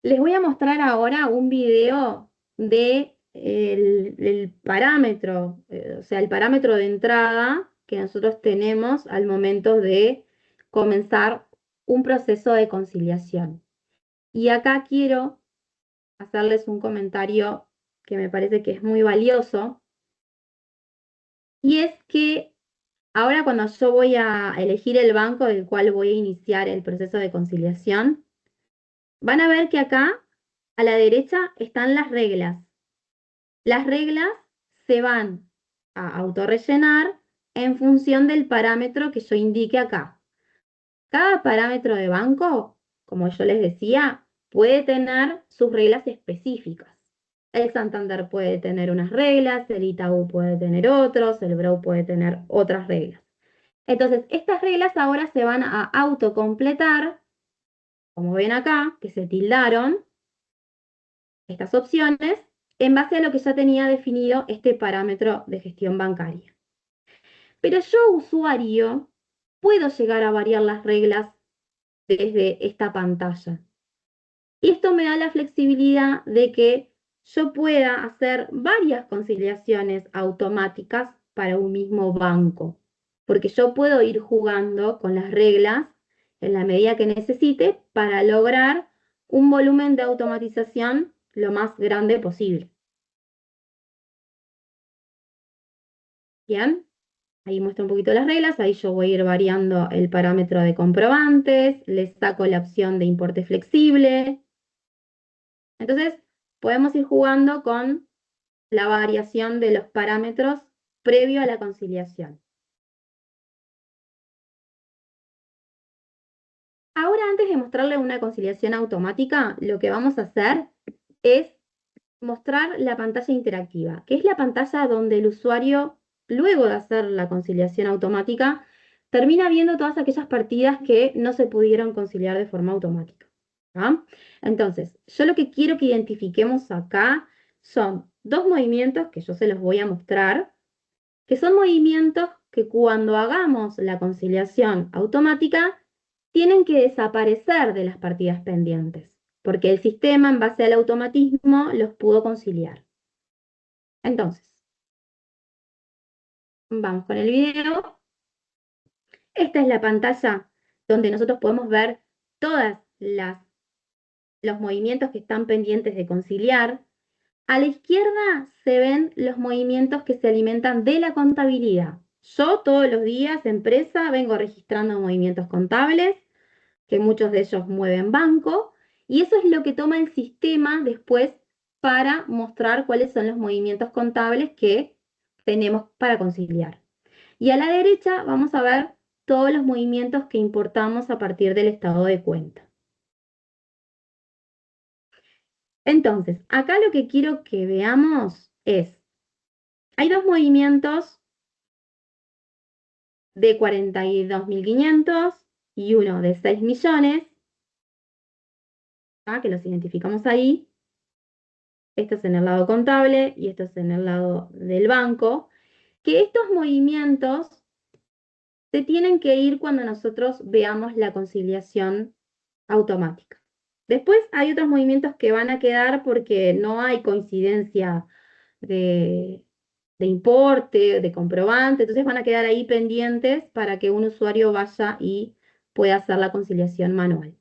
Les voy a mostrar ahora un video de el parámetro, o sea, el parámetro de entrada que nosotros tenemos al momento de comenzar un proceso de conciliación. Y acá quiero hacerles un comentario que me parece que es muy valioso, y es que ahora cuando yo voy a elegir el banco del cual voy a iniciar el proceso de conciliación, van a ver que acá a la derecha están las reglas. Las reglas se van a autorrellenar en función del parámetro que yo indique acá. Cada parámetro de banco, como yo les decía, puede tener sus reglas específicas. El Santander puede tener unas reglas, el Itaú puede tener otros, el Brau puede tener otras reglas. Entonces, estas reglas ahora se van a autocompletar, como ven acá, que se tildaron estas opciones, en base a lo que ya tenía definido este parámetro de gestión bancaria. Pero yo, usuario, puedo llegar a variar las reglas desde esta pantalla. Y esto me da la flexibilidad de que yo pueda hacer varias conciliaciones automáticas para un mismo banco, porque yo puedo ir jugando con las reglas en la medida que necesite para lograr un volumen de automatización lo más grande posible. Bien, ahí muestro un poquito las reglas, ahí yo voy a ir variando el parámetro de comprobantes, les saco la opción de importe flexible. Entonces, podemos ir jugando con la variación de los parámetros previo a la conciliación. Ahora, antes de mostrarle una conciliación automática, lo que vamos a hacer es mostrar la pantalla interactiva, que es la pantalla donde el usuario, luego de hacer la conciliación automática, termina viendo todas aquellas partidas que no se pudieron conciliar de forma automática. ¿Ah? Entonces, yo lo que quiero que identifiquemos acá son dos movimientos que yo se los voy a mostrar, que son movimientos que cuando hagamos la conciliación automática tienen que desaparecer de las partidas pendientes, porque el sistema, en base al automatismo, los pudo conciliar. Entonces, vamos con el video. Esta es la pantalla donde nosotros podemos ver todos los movimientos que están pendientes de conciliar. A la izquierda se ven los movimientos que se alimentan de la contabilidad. Yo todos los días, empresa, vengo registrando movimientos contables, que muchos de ellos mueven banco, y eso es lo que toma el sistema después para mostrar cuáles son los movimientos contables que tenemos para conciliar. Y a la derecha vamos a ver todos los movimientos que importamos a partir del estado de cuenta. Entonces, acá lo que quiero que veamos es, hay dos movimientos de 42.500 y uno de 6 millones, que los identificamos ahí. Esto es en el lado contable y esto es en el lado del banco, que estos movimientos se tienen que ir cuando nosotros veamos la conciliación automática. Después hay otros movimientos que van a quedar porque no hay coincidencia de importe, de comprobante, entonces van a quedar ahí pendientes para que un usuario vaya y pueda hacer la conciliación manual.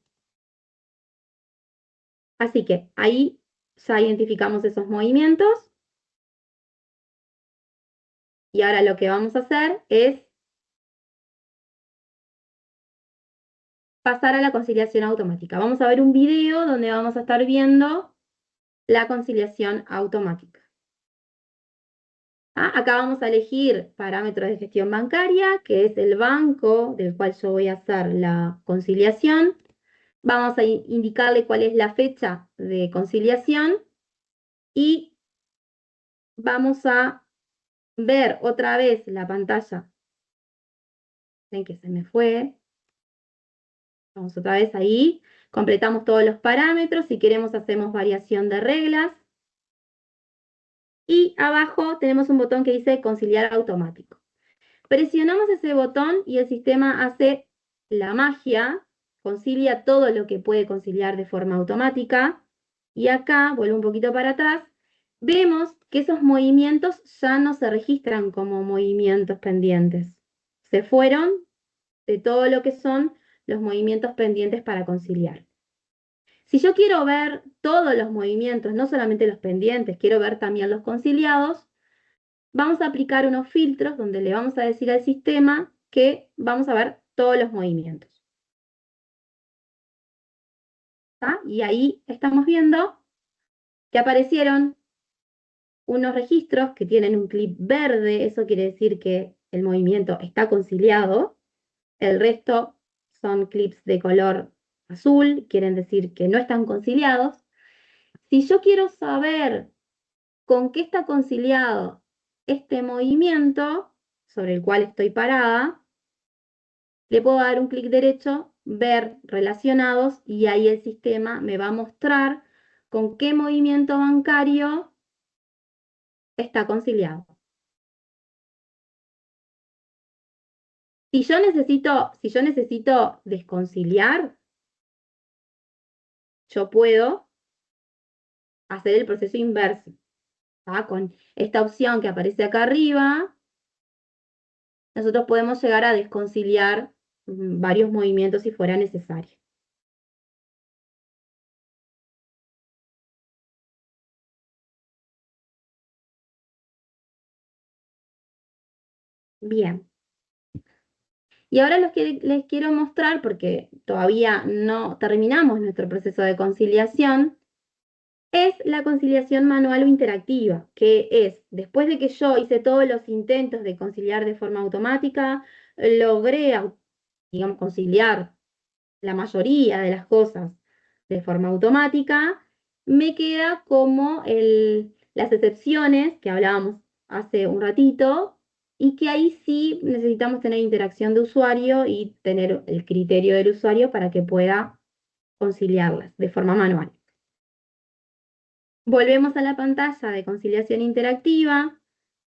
Así que ahí ya identificamos esos movimientos y ahora lo que vamos a hacer es pasar a la conciliación automática. Vamos a ver un video donde vamos a estar viendo la conciliación automática. Acá vamos a elegir parámetros de gestión bancaria, que es el banco del cual yo voy a hacer la conciliación. Vamos a indicarle cuál es la fecha de conciliación y vamos a ver otra vez la pantalla. Ven que se me fue. Vamos otra vez ahí. Completamos todos los parámetros. Si queremos hacemos variación de reglas. Y abajo tenemos un botón que dice conciliar automático. Presionamos ese botón y el sistema hace la magia, concilia todo lo que puede conciliar de forma automática. Y acá, vuelvo un poquito para atrás, vemos que esos movimientos ya no se registran como movimientos pendientes. Se fueron de todo lo que son los movimientos pendientes para conciliar. Si yo quiero ver todos los movimientos, no solamente los pendientes, quiero ver también los conciliados, vamos a aplicar unos filtros donde le vamos a decir al sistema que vamos a ver todos los movimientos. ¿Está? Y ahí estamos viendo que aparecieron unos registros que tienen un clip verde, eso quiere decir que el movimiento está conciliado. El resto son clips de color azul, quieren decir que no están conciliados. Si yo quiero saber con qué está conciliado este movimiento sobre el cual estoy parada, le puedo dar un clic derecho, ver relacionados, y ahí el sistema me va a mostrar con qué movimiento bancario está conciliado. Si yo necesito desconciliar, yo puedo hacer el proceso inverso. Con esta opción que aparece acá arriba, nosotros podemos llegar a desconciliar varios movimientos si fuera necesario. Bien. Y ahora lo que les quiero mostrar, porque todavía no terminamos nuestro proceso de conciliación, es la conciliación manual o interactiva, que es, después de que yo hice todos los intentos de conciliar de forma automática, logré, digamos, conciliar la mayoría de las cosas de forma automática, me queda como las excepciones que hablábamos hace un ratito, y que ahí sí necesitamos tener interacción de usuario y tener el criterio del usuario para que pueda conciliarlas de forma manual. Volvemos a la pantalla de conciliación interactiva.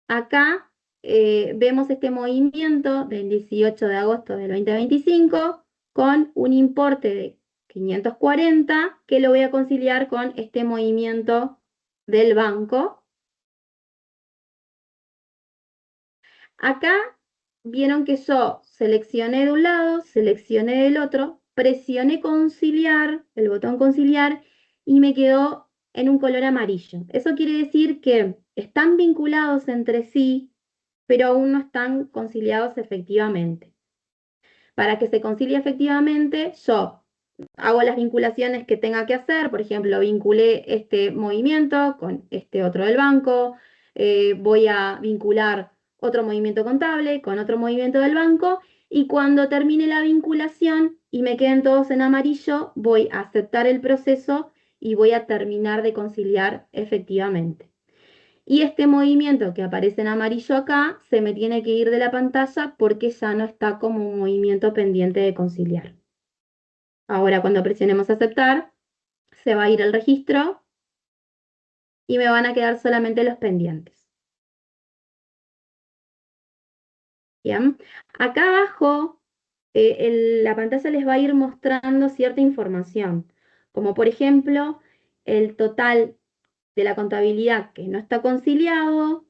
Acá vemos este movimiento del 18 de agosto del 2025 con un importe de 540 que lo voy a conciliar con este movimiento del banco. Acá vieron que yo seleccioné de un lado, seleccioné del otro, presioné conciliar, el botón conciliar, y me quedó en un color amarillo. Eso quiere decir que están vinculados entre sí, pero aún no están conciliados efectivamente. Para que se concilie efectivamente, yo hago las vinculaciones que tenga que hacer. Por ejemplo, vinculé este movimiento con este otro del banco, voy a vincular otro movimiento contable con otro movimiento del banco, y cuando termine la vinculación y me queden todos en amarillo, voy a aceptar el proceso y voy a terminar de conciliar efectivamente. Y este movimiento que aparece en amarillo acá se me tiene que ir de la pantalla porque ya no está como un movimiento pendiente de conciliar. Ahora, cuando presionemos aceptar, se va a ir el registro y me van a quedar solamente los pendientes. Bien, acá abajo la pantalla les va a ir mostrando cierta información, como por ejemplo el total de la contabilidad que no está conciliado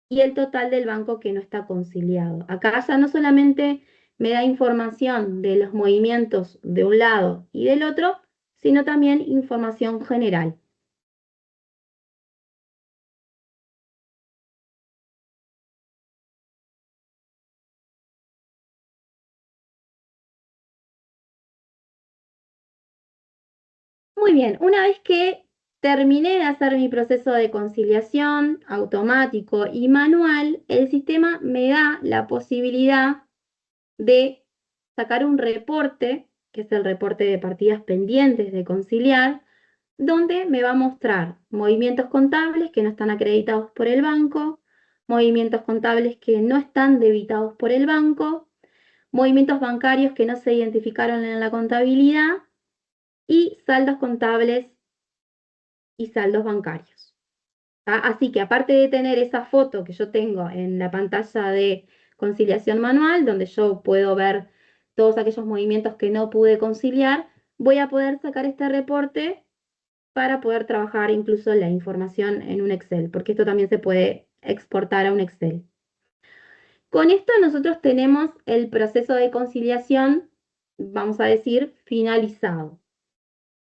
y el total del banco que no está conciliado. Acá ya no solamente me da información de los movimientos de un lado y del otro, sino también información general. Muy bien, una vez que terminé de hacer mi proceso de conciliación automático y manual, el sistema me da la posibilidad de sacar un reporte, que es el reporte de partidas pendientes de conciliar, donde me va a mostrar movimientos contables que no están acreditados por el banco, movimientos contables que no están debitados por el banco, movimientos bancarios que no se identificaron en la contabilidad y saldos contables y saldos bancarios. Así que aparte de tener esa foto que yo tengo en la pantalla de conciliación manual, donde yo puedo ver todos aquellos movimientos que no pude conciliar, voy a poder sacar este reporte para poder trabajar incluso la información en un Excel, porque esto también se puede exportar a un Excel. Con esto nosotros tenemos el proceso de conciliación, vamos a decir, finalizado.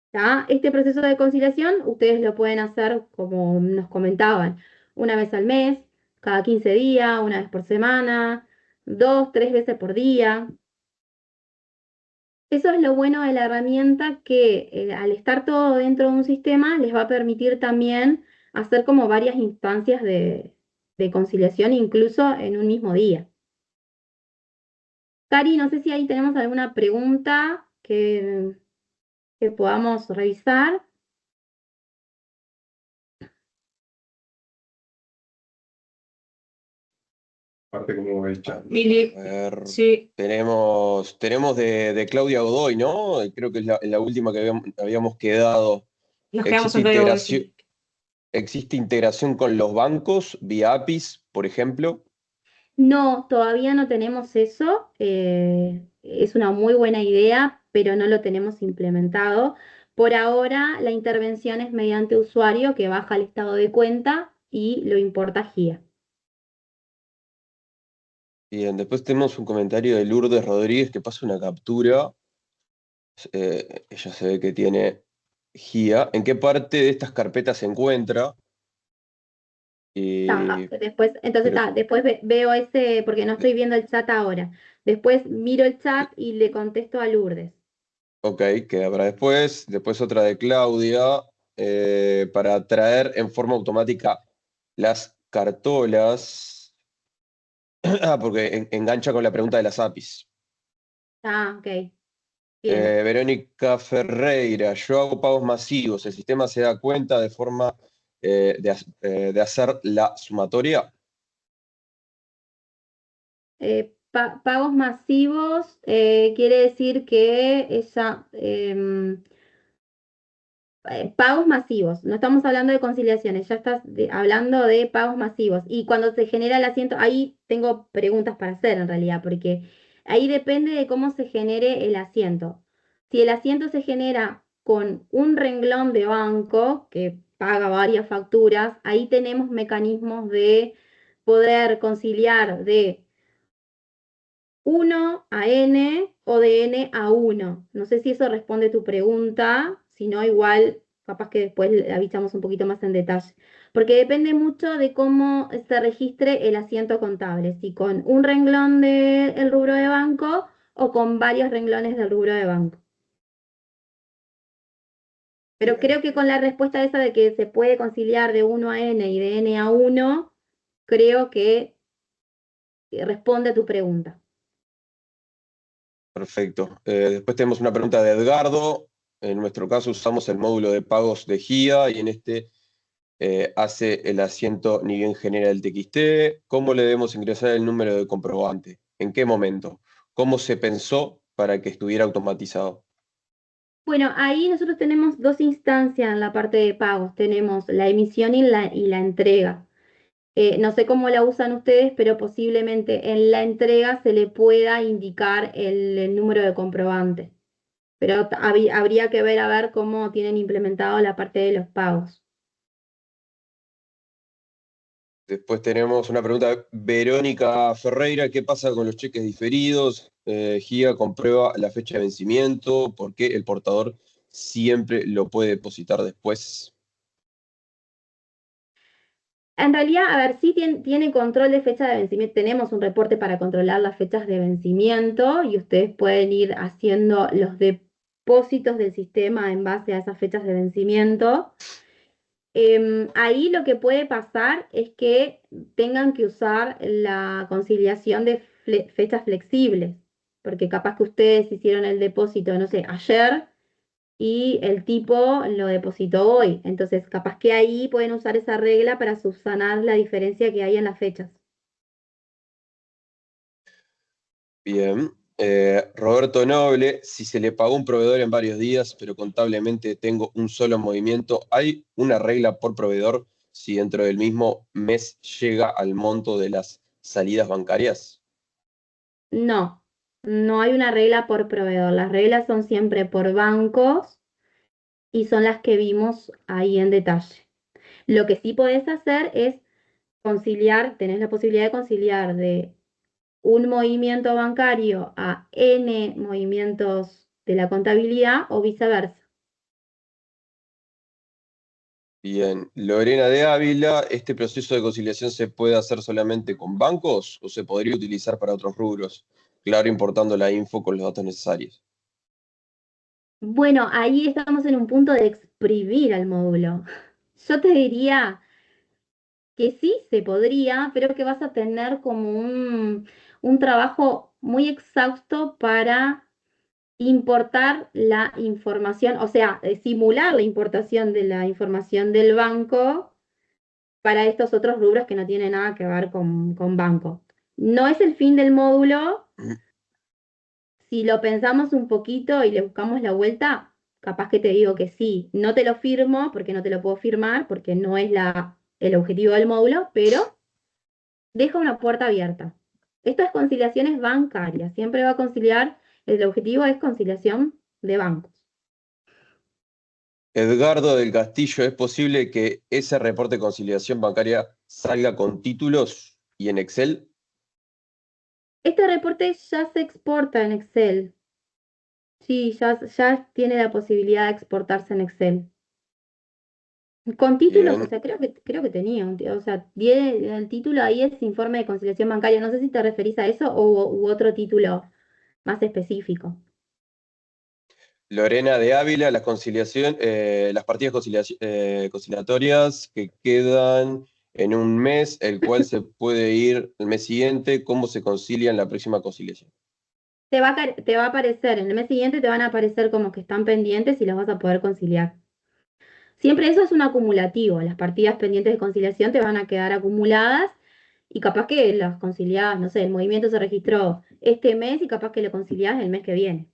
¿Tá? Este proceso de conciliación ustedes lo pueden hacer, como nos comentaban, una vez al mes, cada 15 días, una vez por semana, 2, 3 veces por día. Eso es lo bueno de la herramienta que al estar todo dentro de un sistema les va a permitir también hacer como varias instancias de conciliación, incluso en un mismo día. Cari, no sé si ahí tenemos alguna pregunta que podamos revisar. Parte como hecha. Mili, A ver, sí, tenemos de Claudia Godoy, ¿no? Creo que es la última que habíamos quedado. nos quedamos en Claudia Godoy, sí. ¿Existe integración con los bancos vía APIs, por ejemplo? No, todavía no tenemos eso. Es una muy buena idea, pero no lo tenemos implementado. Por ahora, la intervención es mediante usuario que baja el estado de cuenta y lo importa a GIA. Bien, después tenemos un comentario de Lourdes Rodríguez que pasa una captura. Ella se ve que tiene GIA. ¿En qué parte de estas carpetas se encuentra? Después, entonces, después veo ese, porque no estoy viendo el chat ahora. Después miro el chat y le contesto a Lourdes. Ok, queda para después. Después otra de Claudia, para traer en forma automática las cartolas. Porque engancha con la pregunta de las APIs. Ok. Bien. Verónica Ferreira, yo hago pagos masivos. ¿El sistema se da cuenta de forma de hacer la sumatoria? Pagos masivos quiere decir que pagos masivos, no estamos hablando de conciliaciones, ya estás hablando de pagos masivos. Y cuando se genera el asiento, ahí tengo preguntas para hacer en realidad, porque ahí depende de cómo se genere el asiento. Si el asiento se genera con un renglón de banco que paga varias facturas, ahí tenemos mecanismos de poder conciliar de 1 a n o de n a 1. No sé si eso responde tu pregunta, si no, igual capaz que después le avisamos un poquito más en detalle. Porque depende mucho de cómo se registre el asiento contable, si con un renglón del rubro de banco o con varios renglones del rubro de banco. Pero creo que con la respuesta esa de que se puede conciliar de 1 a n y de n a 1, creo que responde a tu pregunta. Perfecto. Después tenemos una pregunta de Edgardo. En nuestro caso usamos el módulo de pagos de GIA y en este hace el asiento ni bien genera el TXT. ¿Cómo le debemos ingresar el número de comprobante? ¿En qué momento? ¿Cómo se pensó para que estuviera automatizado? Bueno, ahí nosotros tenemos dos instancias en la parte de pagos. Tenemos la emisión y la entrega. No sé cómo la usan ustedes, pero posiblemente en la entrega se le pueda indicar el número de comprobante. Pero habría que ver a ver cómo tienen implementado la parte de los pagos. Después tenemos una pregunta de Verónica Ferreira. ¿Qué pasa con los cheques diferidos? GIA comprueba la fecha de vencimiento. ¿Por qué el portador siempre lo puede depositar después? En realidad, a ver, sí tiene control de fecha de vencimiento. Tenemos un reporte para controlar las fechas de vencimiento y ustedes pueden ir haciendo los depósitos del sistema en base a esas fechas de vencimiento. Ahí lo que puede pasar es que tengan que usar la conciliación de fechas flexibles, porque capaz que ustedes hicieron el depósito, no sé, ayer y el tipo lo depositó hoy. Entonces, capaz que ahí pueden usar esa regla para subsanar la diferencia que hay en las fechas. Bien. Roberto Noble, si se le pagó un proveedor en varios días, pero contablemente tengo un solo movimiento, ¿hay una regla por proveedor si dentro del mismo mes llega al monto de las salidas bancarias? No, no hay una regla por proveedor. Las reglas son siempre por bancos y son las que vimos ahí en detalle. Lo que sí podés hacer es conciliar, tenés la posibilidad de conciliar de un movimiento bancario a N movimientos de la contabilidad o viceversa. Bien. Lorena de Ávila, ¿este proceso de conciliación se puede hacer solamente con bancos o se podría utilizar para otros rubros? Claro, importando la info con los datos necesarios. Bueno, ahí estamos en un punto de exprimir al módulo. Yo te diría que sí se podría, pero que vas a tener como un trabajo muy exhausto para importar la información, o sea, simular la importación de la información del banco para estos otros rubros que no tienen nada que ver con banco. No es el fin del módulo. Si lo pensamos un poquito y le buscamos la vuelta, capaz que te digo que sí. No te lo firmo porque no te lo puedo firmar, porque no es el objetivo del módulo, pero deja una puerta abierta. Esto es conciliaciones bancarias. Siempre va a conciliar, el objetivo es conciliación de bancos. Edgardo del Castillo, ¿es posible que ese reporte de conciliación bancaria salga con títulos y en Excel? Este reporte ya se exporta en Excel. Sí, ya tiene la posibilidad de exportarse en Excel. Con títulos, o Bien. sea, creo que tenía o sea, viene el título ahí es informe de conciliación bancaria. No sé si te referís a eso u otro título más específico. Lorena de Ávila, las partidas conciliatorias que quedan en un mes, el cual se puede ir el mes siguiente, ¿cómo se concilia en la próxima conciliación? Te va a aparecer, en el mes siguiente te van a aparecer como que están pendientes y los vas a poder conciliar. Siempre eso es un acumulativo. Las partidas pendientes de conciliación te van a quedar acumuladas y capaz que las conciliás, no sé, el movimiento se registró este mes y capaz que lo conciliás el mes que viene.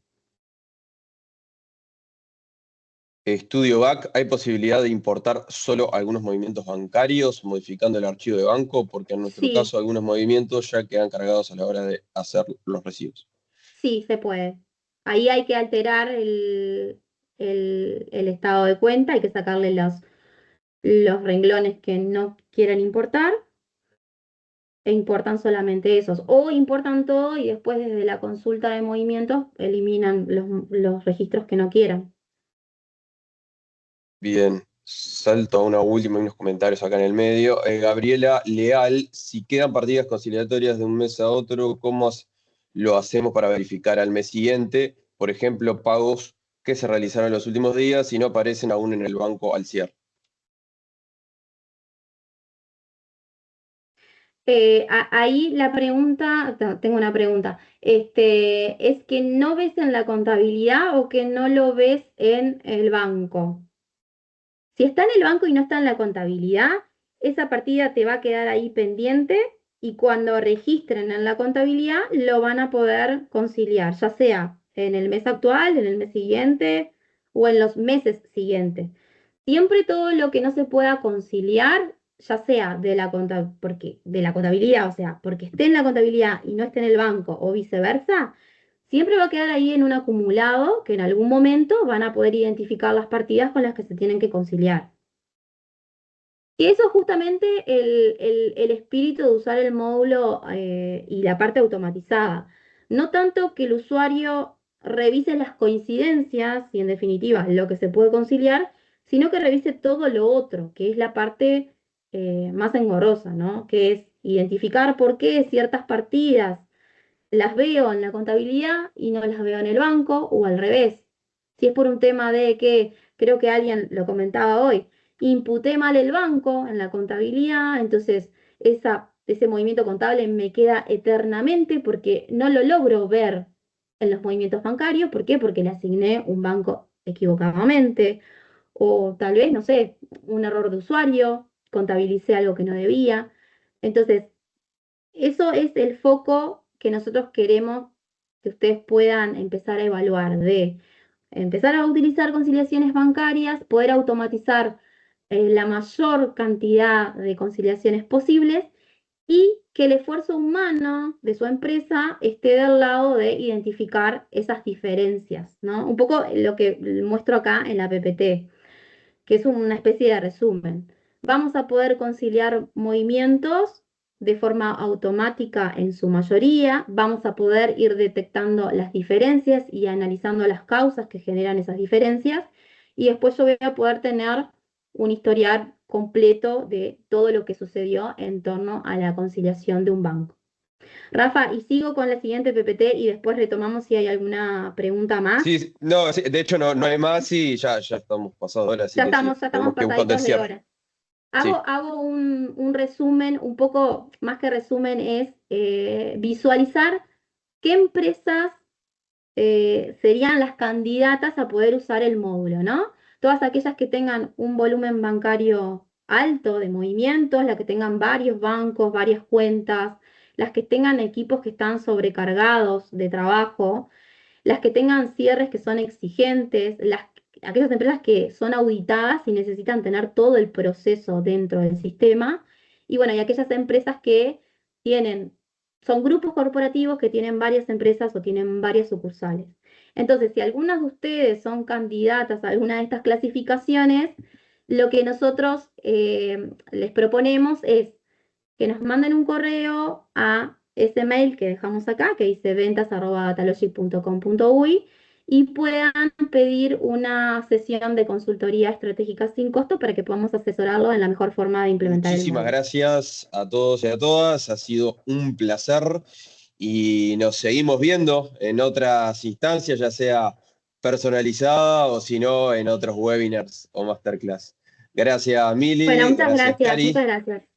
Estudio BAC, ¿hay posibilidad de importar solo algunos movimientos bancarios modificando el archivo de banco? Porque en nuestro Sí, caso algunos movimientos ya quedan cargados a la hora de hacer los recibos. sí, se puede. Ahí hay que alterar el estado de cuenta, hay que sacarle los renglones que no quieren importar e importan solamente esos. O importan todo y después desde la consulta de movimientos eliminan los registros que no quieran. Bien, salto a una última y unos comentarios acá en el medio. Gabriela Leal, si quedan partidas conciliatorias de un mes a otro, ¿cómo lo hacemos para verificar al mes siguiente? Por ejemplo, pagos que se realizaron en los últimos días y no aparecen aún en el banco al cierre. Ahí la pregunta, tengo una pregunta, ¿es que no ves en la contabilidad o que no lo ves en el banco? Si está en el banco y no está en la contabilidad, esa partida te va a quedar ahí pendiente y cuando registren en la contabilidad lo van a poder conciliar, ya sea en el mes actual, en el mes siguiente o en los meses siguientes. Siempre todo lo que no se pueda conciliar, ya sea de la contabilidad, o sea, porque esté en la contabilidad y no esté en el banco o viceversa, siempre va a quedar ahí en un acumulado que en algún momento van a poder identificar las partidas con las que se tienen que conciliar. Y eso es justamente el espíritu de usar el módulo y la parte automatizada. No tanto que el usuario revise las coincidencias y en definitiva lo que se puede conciliar, sino que revise todo lo otro, que es la parte más engorrosa, ¿no? Que es identificar por qué ciertas partidas las veo en la contabilidad y no las veo en el banco o al revés. Si es por un tema de que, creo que alguien lo comentaba hoy, imputé mal el banco en la contabilidad, entonces ese movimiento contable me queda eternamente porque no lo logro ver en los movimientos bancarios. ¿Por qué? Porque le asigné un banco equivocadamente, o tal vez, no sé, un error de usuario, contabilicé algo que no debía. Entonces, eso es el foco que nosotros queremos que ustedes puedan empezar a evaluar, de empezar a utilizar conciliaciones bancarias, poder automatizar la mayor cantidad de conciliaciones posibles y que el esfuerzo humano de su empresa esté del lado de identificar esas diferencias, ¿no? Un poco lo que muestro acá en la PPT, que es una especie de resumen. Vamos a poder conciliar movimientos de forma automática en su mayoría, vamos a poder ir detectando las diferencias y analizando las causas que generan esas diferencias, y después yo voy a poder tener un historial completo de todo lo que sucedió en torno a la conciliación de un banco. Rafa, y sigo con la siguiente PPT y después retomamos si hay alguna pregunta más. Sí, no, sí, de hecho no hay más y ya estamos pasados ahora, así Ya que sí, estamos tenemos que buscar el pasaditos de cierre. hora. Sí. Hago un resumen, un poco más que resumen, es visualizar qué empresas serían las candidatas a poder usar el módulo, ¿no? Todas aquellas que tengan un volumen bancario alto de movimientos, las que tengan varios bancos, varias cuentas, las que tengan equipos que están sobrecargados de trabajo, las que tengan cierres que son exigentes, aquellas empresas que son auditadas y necesitan tener todo el proceso dentro del sistema, y bueno, y aquellas empresas que son grupos corporativos que tienen varias empresas o tienen varias sucursales. Entonces, si algunas de ustedes son candidatas a alguna de estas clasificaciones, lo que nosotros les proponemos es que nos manden un correo a ese mail que dejamos acá, que dice ventas@datalogic.com.uy, y puedan pedir una sesión de consultoría estratégica sin costo para que podamos asesorarlo en la mejor forma de implementar el Muchísimas módulo. gracias a todos y a todas, ha sido un placer y nos seguimos viendo en otras instancias, ya sea personalizada o si no en otros webinars o masterclass. Gracias, Bueno, Mili, muchas gracias, gracias, Cari. muchas gracias.